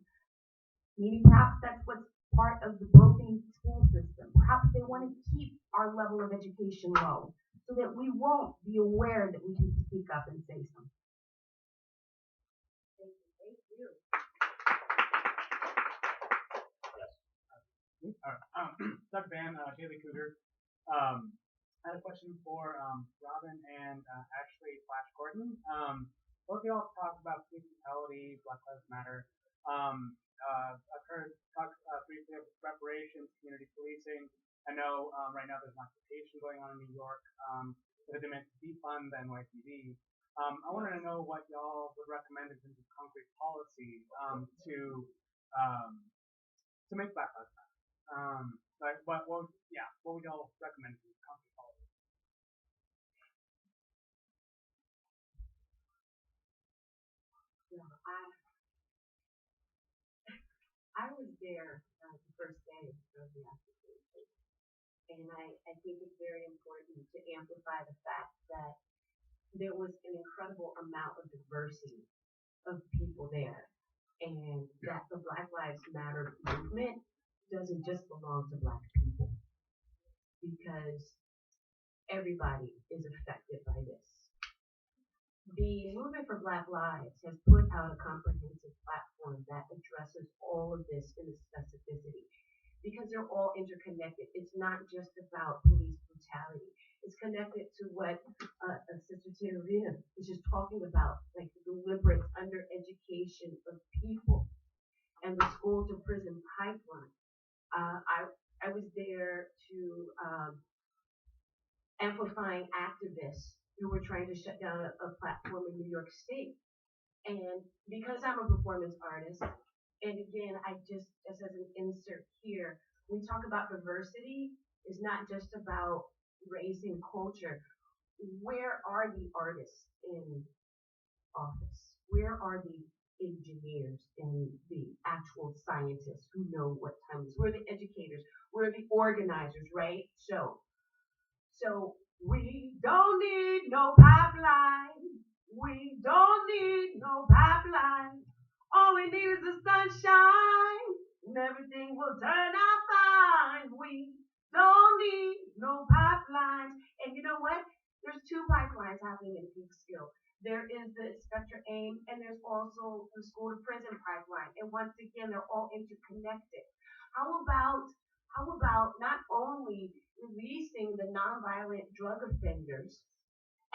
Speaker 11: Maybe perhaps that's what's part of the broken school system. Perhaps they want to keep our level of education low so that we won't be aware that we can speak up and say something.
Speaker 6: Thank you.
Speaker 13: Dr. Van, Daily Cougar. I had a question for Robin and actually Flash Gordon. Both of y'all talked about police brutality, Black Lives Matter. I've heard talk briefly of reparations, community policing. I know right now there's an occupation going on in New York with a demand to defund the NYPD. I wanted to know what y'all would recommend in terms of concrete policy to make Black Lives Matter. What would y'all recommend in terms of concrete policy?
Speaker 11: Yeah, I was there the first day of the occupation, and I think it's very important to amplify the fact that there was an incredible amount of diversity of people there, and that the Black Lives Matter movement doesn't just belong to Black people, because everybody is affected by this. The Movement for Black Lives has put out a comprehensive platform that addresses all of this in a specificity, because they're all interconnected. It's not just about police brutality. It's connected to what Sister Tiria was just talking about, like the deliberate undereducation of people and the school to prison pipeline. I was there to amplifying activists who were trying to shut down a platform in New York State. And because I'm a performance artist, and again, I just as an insert here, when we talk about diversity, it's not just about raising culture. Where are the artists in office? Where are the engineers and the actual scientists who know what time it is? Where are the educators? Where are the organizers, right? So we don't need no pipeline. We don't need no pipeline. All we need is the sunshine, and everything will turn out fine. We don't need no pipelines. And you know what? There's two pipelines happening in Peekskill. There is the Spectra AIM, and there's also the school to prison pipeline. And once again, they're all interconnected. How about not only releasing the nonviolent drug offenders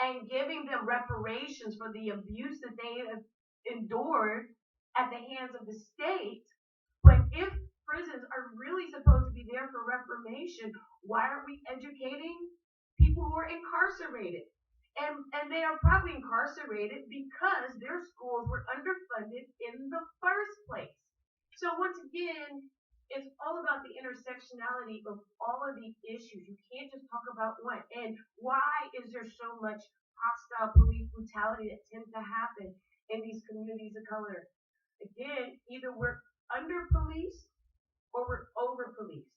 Speaker 11: and giving them reparations for the abuse that they have endured at the hands of the state, but if prisons are really supposed to be there for reformation, why aren't we educating people who are incarcerated? And they are probably incarcerated because their schools were underfunded in the first place. So once again, it's all about the intersectionality of all of these issues. You can't just talk about one. And why is there so much hostile police brutality that tends to happen in these communities of color? Again, either we're under policed or we're over policed.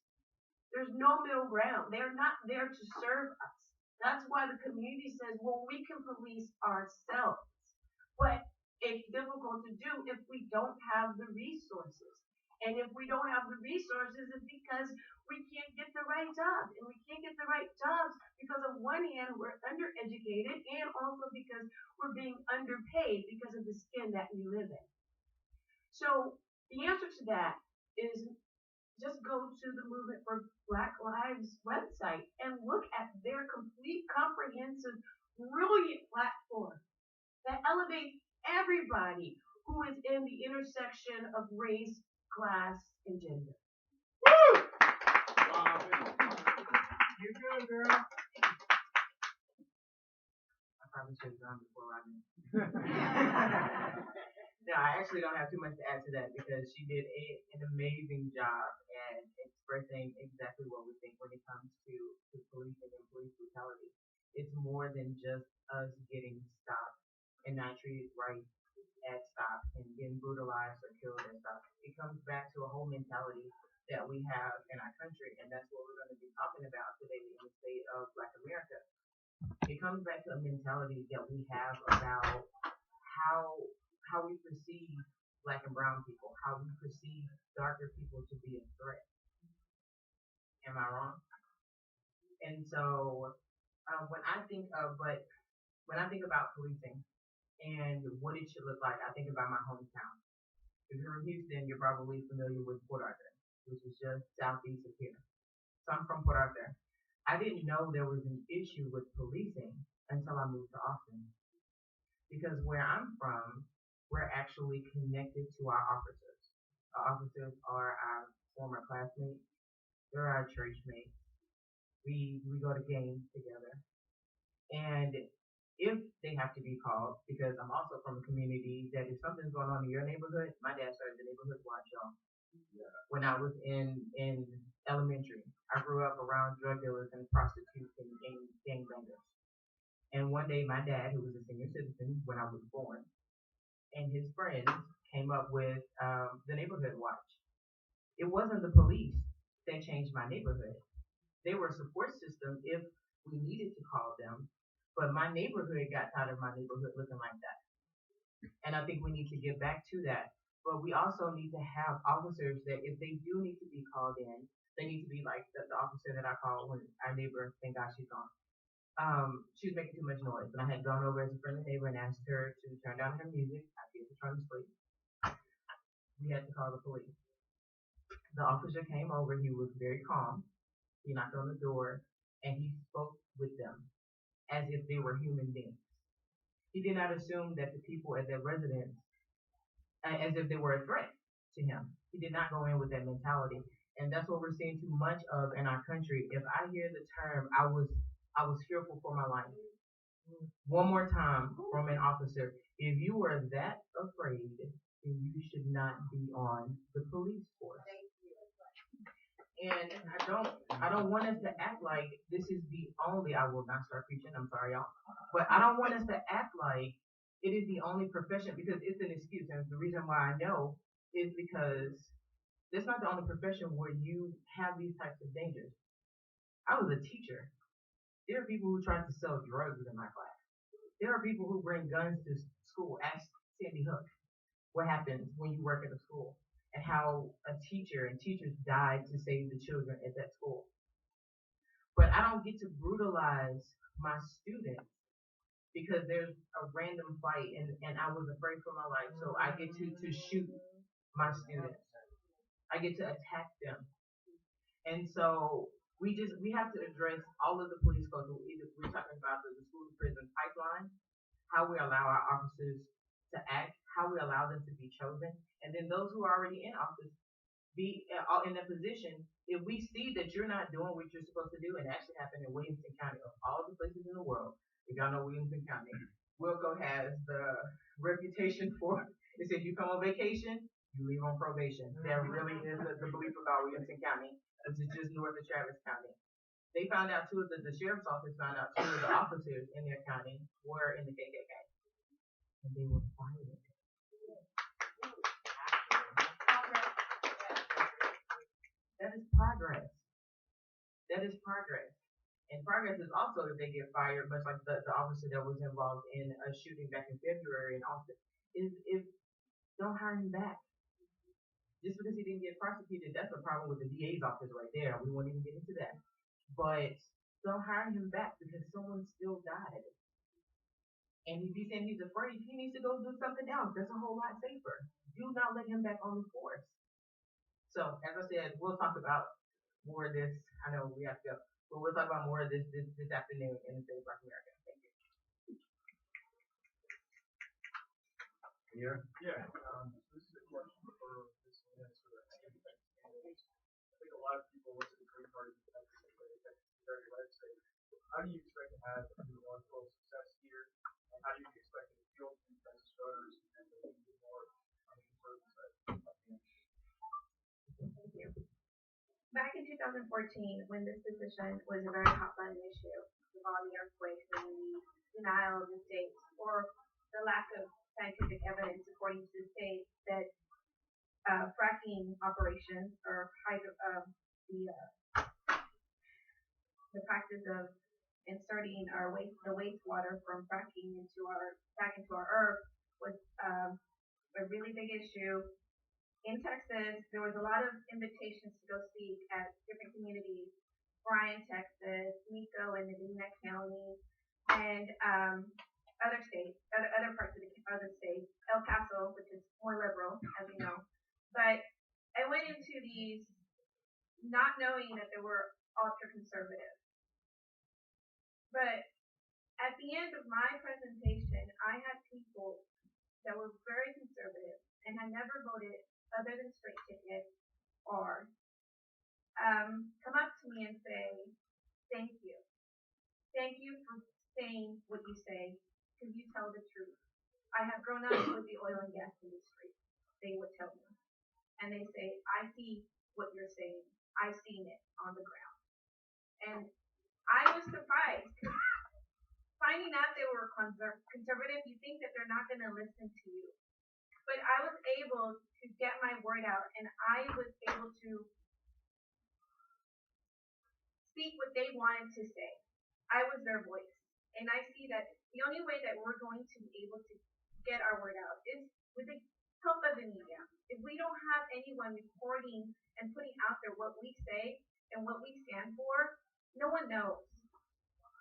Speaker 11: There's no middle ground. They're not there to serve us. That's why the community says, well, we can police ourselves.
Speaker 7: But it's difficult to do if we don't have the resources. And if we don't have the resources, it's because we can't get the right jobs. And we can't get the right jobs because on one hand, we're undereducated and also because we're being underpaid because of the skin that we live in. So the answer to that is just go to the Movement for Black Lives website and look at their complete, comprehensive, brilliant platform that elevates everybody who is in the intersection of race, class, and gender.
Speaker 13: You're good, girl.
Speaker 7: I probably should have gone before Rodney. No, I actually don't have too much to add to that because she did an amazing job at expressing exactly what we think when it comes to policing and police brutality. It's more than just us getting stopped and not treated right at stop and getting brutalized or killed at stop. It comes back to a whole mentality that we have in our country, and that's what we're going to be talking about today in the state of Black America. It comes back to a mentality that we have about how we perceive Black and brown people, how we perceive darker people to be a threat. Am I wrong? And so when I think about policing and what it should look like, I think about my hometown. If you're from Houston, you're probably familiar with Port Arthur, which is just southeast of here. So I'm from Port Arthur. I didn't know there was an issue with policing until I moved to Austin. Because where I'm from, we're actually connected to our officers. Our officers are our former classmates. They're our church mates. We go to games together. And if they have to be called, because I'm also from a community that if something's going on in your neighborhood, my dad started the neighborhood watch, y'all. When I was in elementary, I grew up around drug dealers and prostitutes and gangbangers. And one day, my dad, who was a senior citizen when I was born, and his friends came up with the neighborhood watch. It wasn't the police that changed my neighborhood. They were a support system if we needed to call them, but my neighborhood got tired of my neighborhood looking like that. And I think we need to get back to that. But we also need to have officers that if they do need to be called in, they need to be like the officer that I called when our neighbor, thank God she's gone. She was making too much noise, and I had gone over as a friendly neighbor and asked her to turn down her music. I gave her trying to sleep. We had to call the police. The officer came over. He was very calm. He knocked on the door, and he spoke with them as if they were human beings. He did not assume that the people at their residence, as if they were a threat to him. He did not go in with that mentality. And that's what we're seeing too much of in our country. If I hear the term, I was fearful for my life. One more time from an officer. If you are that afraid, then you should not be on the police force. And I don't want us to act like this is the only, I will not start preaching, I'm sorry y'all, but I don't want us to act like it is the only profession because it's an excuse. And the reason why I know is because it's not the only profession where you have these types of dangers. I was a teacher. There are people who try to sell drugs in my class. There are people who bring guns to school. Ask Sandy Hook what happens when you work at a school and how a teacher and teachers died to save the children at that school. But I don't get to brutalize my students because there's a random fight and I was afraid for my life. So I get to shoot my students. I get to attack them. And so we have to address all of the police codes. We're talking about the school to prison pipeline, how we allow our officers to act, how we allow them to be chosen, and then those who are already in office be in a position. If we see that you're not doing what you're supposed to do, and it actually happened in Williamson County, of all the places in the world, if y'all know Williamson County, Wilco has the reputation for, it says you come on vacation, you leave on probation. That really is the belief about Williamson County. This is just north of Travis County. They found out too that the sheriff's office found out two of the officers in their county were in the KKK. And they were fired. That is progress. That is progress. And progress is also if they get fired, much like the officer that was involved in a shooting back in February in Austin, is if don't hire him back. Just because he didn't get prosecuted, that's a problem with the DA's office right there. We won't even get into that. But don't hire him back because someone still died. And if he's saying he's afraid, he needs to go do something else. That's a whole lot safer. Do not let him back on the force. So, as I said, we'll talk about more of this. I know we have to go, but we'll talk about more of this afternoon in the State of Black America. Thank you.
Speaker 5: Here?
Speaker 10: Yeah, this is a question for this minister. I think a lot of people look at the Green Party in Texas and say Texas is very red state. How do you expect to have electoral success here? And how do you expect to appeal to Texas voters and to be more on the conservative side?
Speaker 2: Thank you. Back in 2014, when this position was a very hot button issue involving earthquakes and the denial of the state or the lack of scientific evidence according to the state that fracking operations or the practice of inserting the wastewater from fracking back into our earth was a really big issue. In Texas, there was a lot of invitations to go speak at different communities, Bryan, Texas, Nico and Medina County, and other states, other parts of the other states, El Paso, which is more liberal, as you know. But I went into these not knowing that they were ultra conservative. But at the end of my presentation, I had people that were very conservative and had never voted other than straight ticket or come up to me and say, thank you. Thank you for saying what you say, because you tell the truth. I have grown up with the oil and gas industry, they would tell me. And they say, I see what you're saying. I've seen it on the ground. And I was surprised, because finding out they were conservative, you think that they're not going to listen to you. But I was able to get my word out, and I was able to speak what they wanted to say. I was their voice. And I see that the only way that we're going to be able to get our word out is with the help of the media. If we don't have anyone reporting and putting out there what we say and what we stand for, no one knows.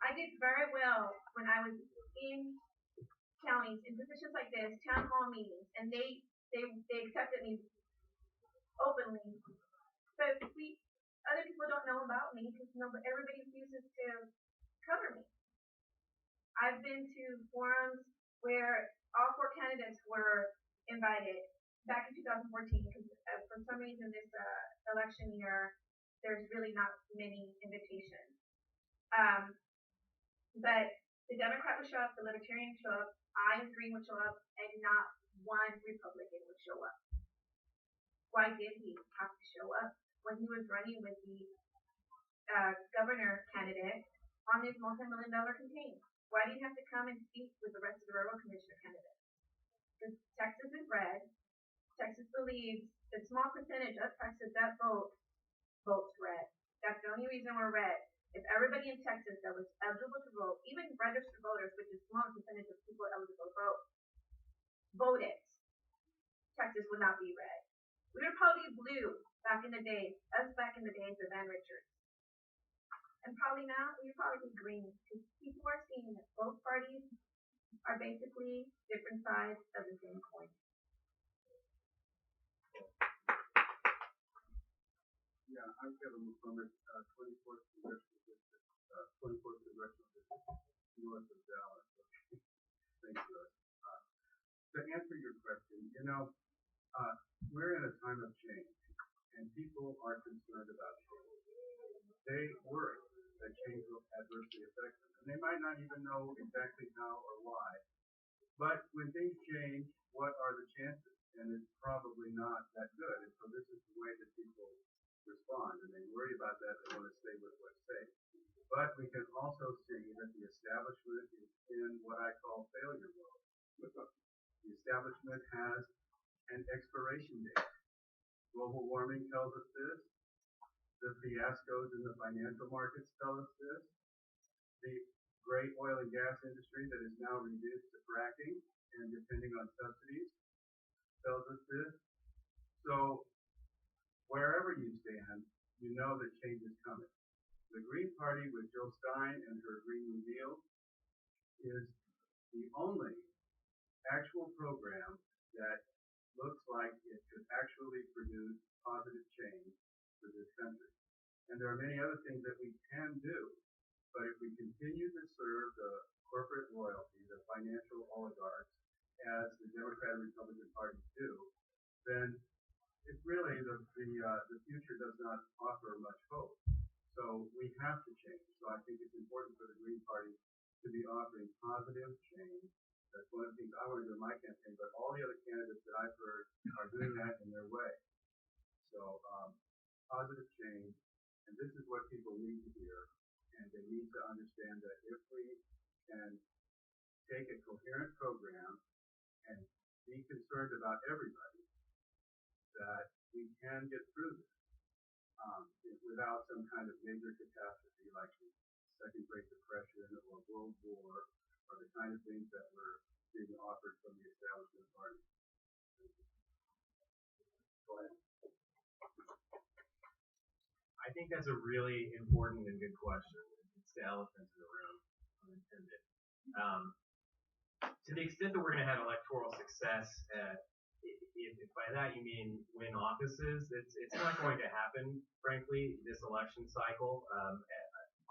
Speaker 2: I did very well when I was in counties, in positions like this, town hall meetings, and they accepted me openly. But other people don't know about me because everybody refuses to cover me. I've been to forums where all 4 candidates were invited back in 2014 because for some reason this election year there's really not many invitations. But the Democrat would show up, the Libertarian would show up, I, the Green would show up, and not one Republican would show up. Why did he have to show up? When he was running with the governor candidate on his multi-million-dollar campaign. Why did he have to come and speak with the rest of the railroad commissioner candidates? Because Texas is red. Texas believes the small percentage of Texas that votes red. That's the only reason we're red. If everybody in Texas that was eligible to vote, even registered voters, which is a small percentage of people eligible to vote, voted, Texas would not be red. We would probably be blue back in the days of Van Richards. And probably now, we'd probably be green, because people are seeing that both parties are basically different sides of the same coin.
Speaker 12: Yeah, I'm Kevin McCormick, 24th Congressional District, 24th Congressional District, north of Dallas. Thank you. To answer your question, we're in a time of change, and people are concerned about change. They worry that change will adversely affect them, and they might not even know exactly how or why. But when things change, what are the chances? And it's probably not that good. And so this is the way that people respond, and they worry about that. They want to stay with what's safe. But we can also see that the establishment is in what I call failure mode. The establishment has an expiration date. Global warming tells us this. The fiascos in the financial markets tell us this. the great oil and gas industry that is now reduced to fracking and depending on subsidies tells us this. So wherever you stand, you know that change is coming. The Green Party with Jill Stein and her Green New Deal is the only actual program that looks like it could actually produce positive change for this country. And there are many other things that we can do, but if we continue to serve the corporate royalty, the financial oligarchs, as the Democrat and Republican parties do, then it's really the future does not offer much hope. So we have to change. So I think it's important for the Green Party to be offering positive change. That's one of the things I want to do in my campaign, but all the other candidates that I've heard are doing that in their way. So positive change, and this is what people need to hear, and they need to understand that if we can take a coherent program and be concerned about everybody, that we can get through this without some kind of major catastrophe like the Second Great Depression or World War or the kind of things that were being offered from the establishment party. Go ahead.
Speaker 10: I think that's a really important and good question. It's the elephant in the room, unintended. To the extent that we're going to have electoral success, if by that you mean win offices, it's not going to happen, frankly, this election cycle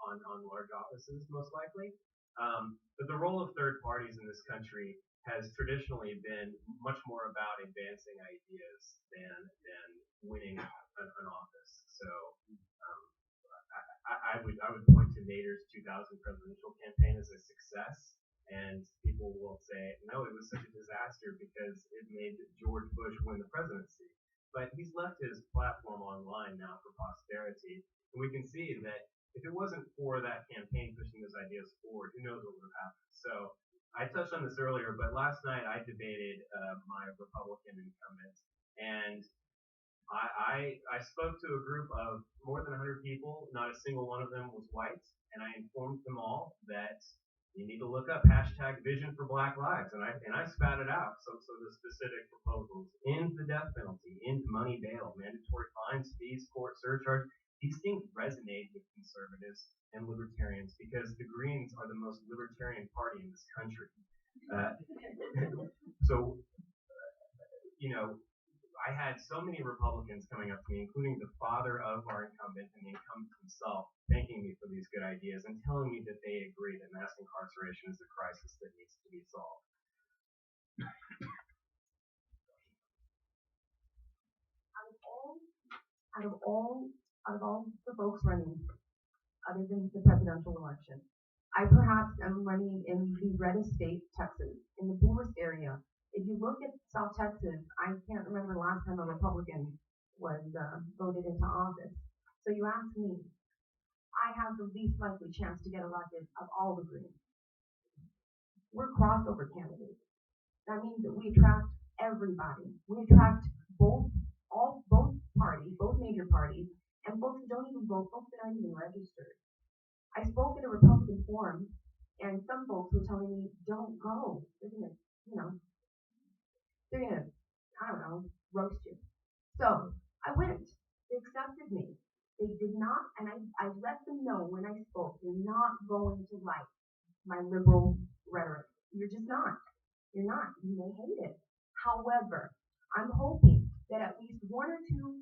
Speaker 10: on large offices, most likely. But the role of third parties in this country has traditionally been much more about advancing ideas than winning an office. So I would point to Nader's 2000 presidential campaign as a success. And people will say, no, it was such a disaster because it made George Bush win the presidency. But he's left his platform online now for posterity. And we can see that if it wasn't for that campaign pushing those ideas forward, who knows what would have happened. So I touched on this earlier, but last night I debated my Republican incumbent. And I spoke to a group of more than 100 people. Not a single one of them was white. And I informed them all that you need to look up #Vision for Black Lives, and I spat it out. So the specific proposals: end the death penalty, end money bail, mandatory fines, fees, court surcharge. These things resonate with conservatives and libertarians because the Greens are the most libertarian party in this country. So, I had so many Republicans coming up to me, including the father of our incumbent and the incumbent himself, thanking me for these good ideas and telling me that they agree that mass incarceration is a crisis that needs to be solved.
Speaker 11: Out of all the folks running, other than the presidential election, I perhaps am running in the reddest state, Texas, in the poorest area. If you look at South Texas, I can't remember the last time a Republican was voted into office. So you ask me, I have the least likely chance to get elected of all the Greens. We're crossover candidates. That means that we attract everybody. We attract both parties, both major parties, and folks who don't even vote, folks that aren't even registered. I spoke at a Republican forum, and some folks were telling me, don't go. They're gonna, I don't know, roast you. So I went. They accepted me. They did not, and I let them know when I spoke, you're not going to like my liberal rhetoric. You're just not. You're not. You may hate it. However, I'm hoping that at least one or two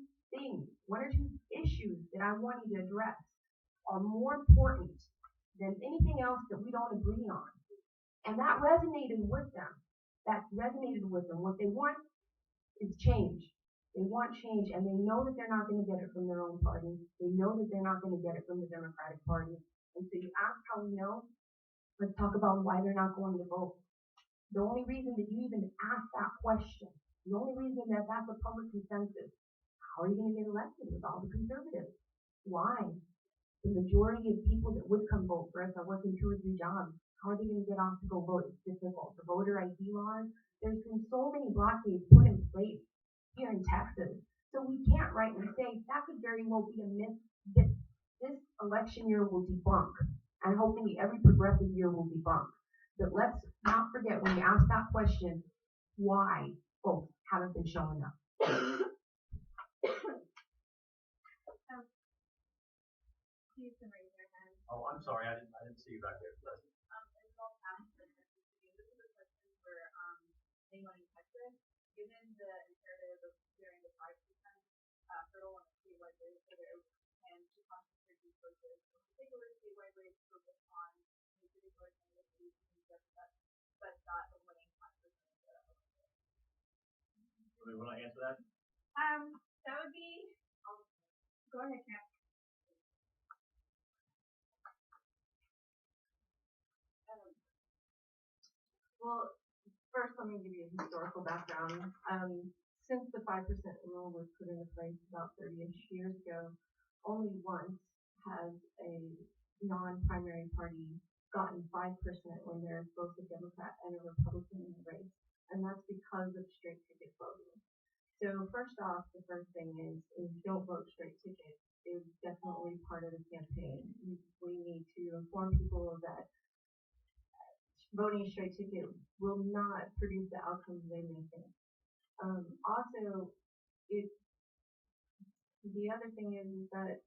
Speaker 11: issues that I want you to address are more important than anything else that we don't agree on. And that resonated with them. What they want is change. They want change, and they know that they're not going to get it from their own party. They know that they're not going to get it from the Democratic Party. And so you ask how we know? Let's talk about why they're not going to vote. The only reason that you even ask that question, the only reason that that's a public consensus, how are you going to get elected with all the conservatives? Why? The majority of people that would come vote for us are working 2 or 3 jobs. How are they going to get off to go vote? It's difficult. The voter ID laws, there's been so many blockades put in place here in Texas. So we can't rightly say that could very well be a myth that this election year will debunk. And hopefully every breadth of year will be bumped. But let's not forget when we ask that question, why folks haven't been showing up.
Speaker 2: Please can raise your hand.
Speaker 1: Oh, I'm sorry, I didn't see you back there.
Speaker 2: It's all past the Texas City. This is a question for anyone in Texas. Given the imperative of securing the 5% hurdle on the statewide rate, so there and to concentrate resources, particularly statewide rates focused on the particular candidates and just but not winning 5% of the
Speaker 1: Do we want to answer that?
Speaker 2: That would be. Go ahead, Kat.
Speaker 11: Well, first let me give you a historical background. Since the 5% rule was put into place about 30-ish years ago, only once has a non-primary party gotten 5% when there's both a Democrat and a Republican in the race, and that's because of straight ticket voting. So first off, the first thing is don't vote straight ticket is definitely part of the campaign. We need to inform people that voting straight ticket will not produce the outcomes they may think. Also, the other thing is that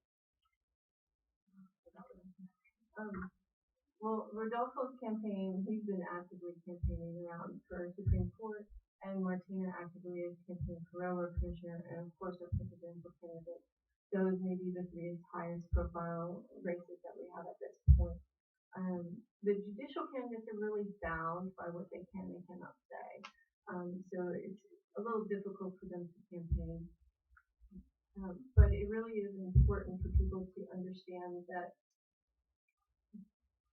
Speaker 11: Rodolfo's campaign, he's been actively campaigning around for Supreme Court, and Martina actively is campaigning for railroad commissioner, and of course our presidential candidate. Those may be the three highest profile races that we have at this point. The judicial candidates are really bound by what they can and cannot say. So it's a little difficult for them to campaign. But it really is important for people to understand that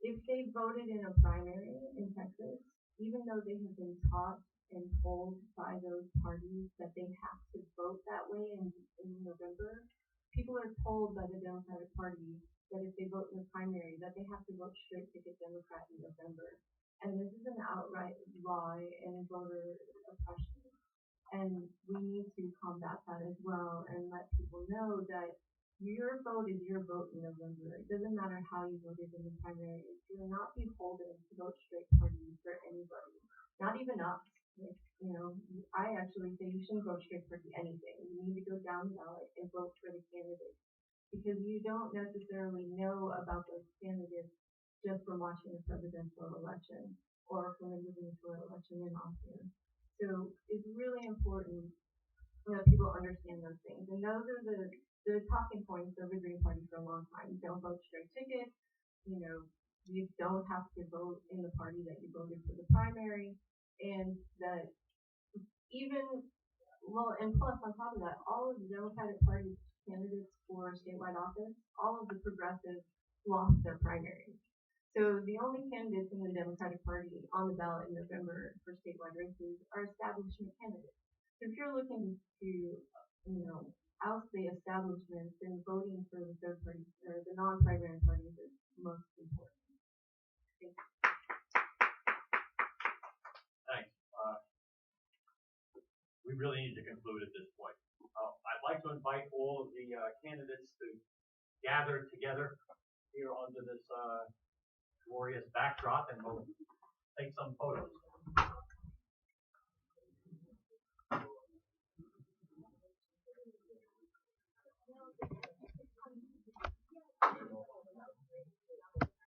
Speaker 11: if they voted in a primary in Texas, even though they have been taught and told by those parties that they have to vote that way in November, people are told by the Democratic Party that if they vote in the primary, that they have to vote straight ticket Democrat in November. And this is an outright lie and voter oppression. And we need to combat that as well and let people know that your vote is your vote in November. It doesn't matter how you voted in the primary. You're not beholden to vote straight party for anybody, not even us. I actually say you shouldn't vote straight party anything. You need to go down the ballot and vote for the candidate because you don't necessarily know about those candidates just from watching a presidential election or from a gubernatorial election in Austria. So it's really important that people understand those things. And those are the talking points of the Green Party for a long time. Don't vote straight ticket. You don't have to vote in the party that you voted for the primary. And that and plus on top of that, all of the Democratic Party candidates for statewide office, all of the progressives lost their primaries. So the only candidates in the Democratic Party on the ballot in November for statewide races are establishment candidates. So if you're looking to, oust the establishment, then voting for the third party or the non-primary parties is most important. Thank you.
Speaker 1: Thanks. We really need to conclude at this point. I'd like to invite all of the candidates to gather together here under this glorious backdrop and we'll take some photos.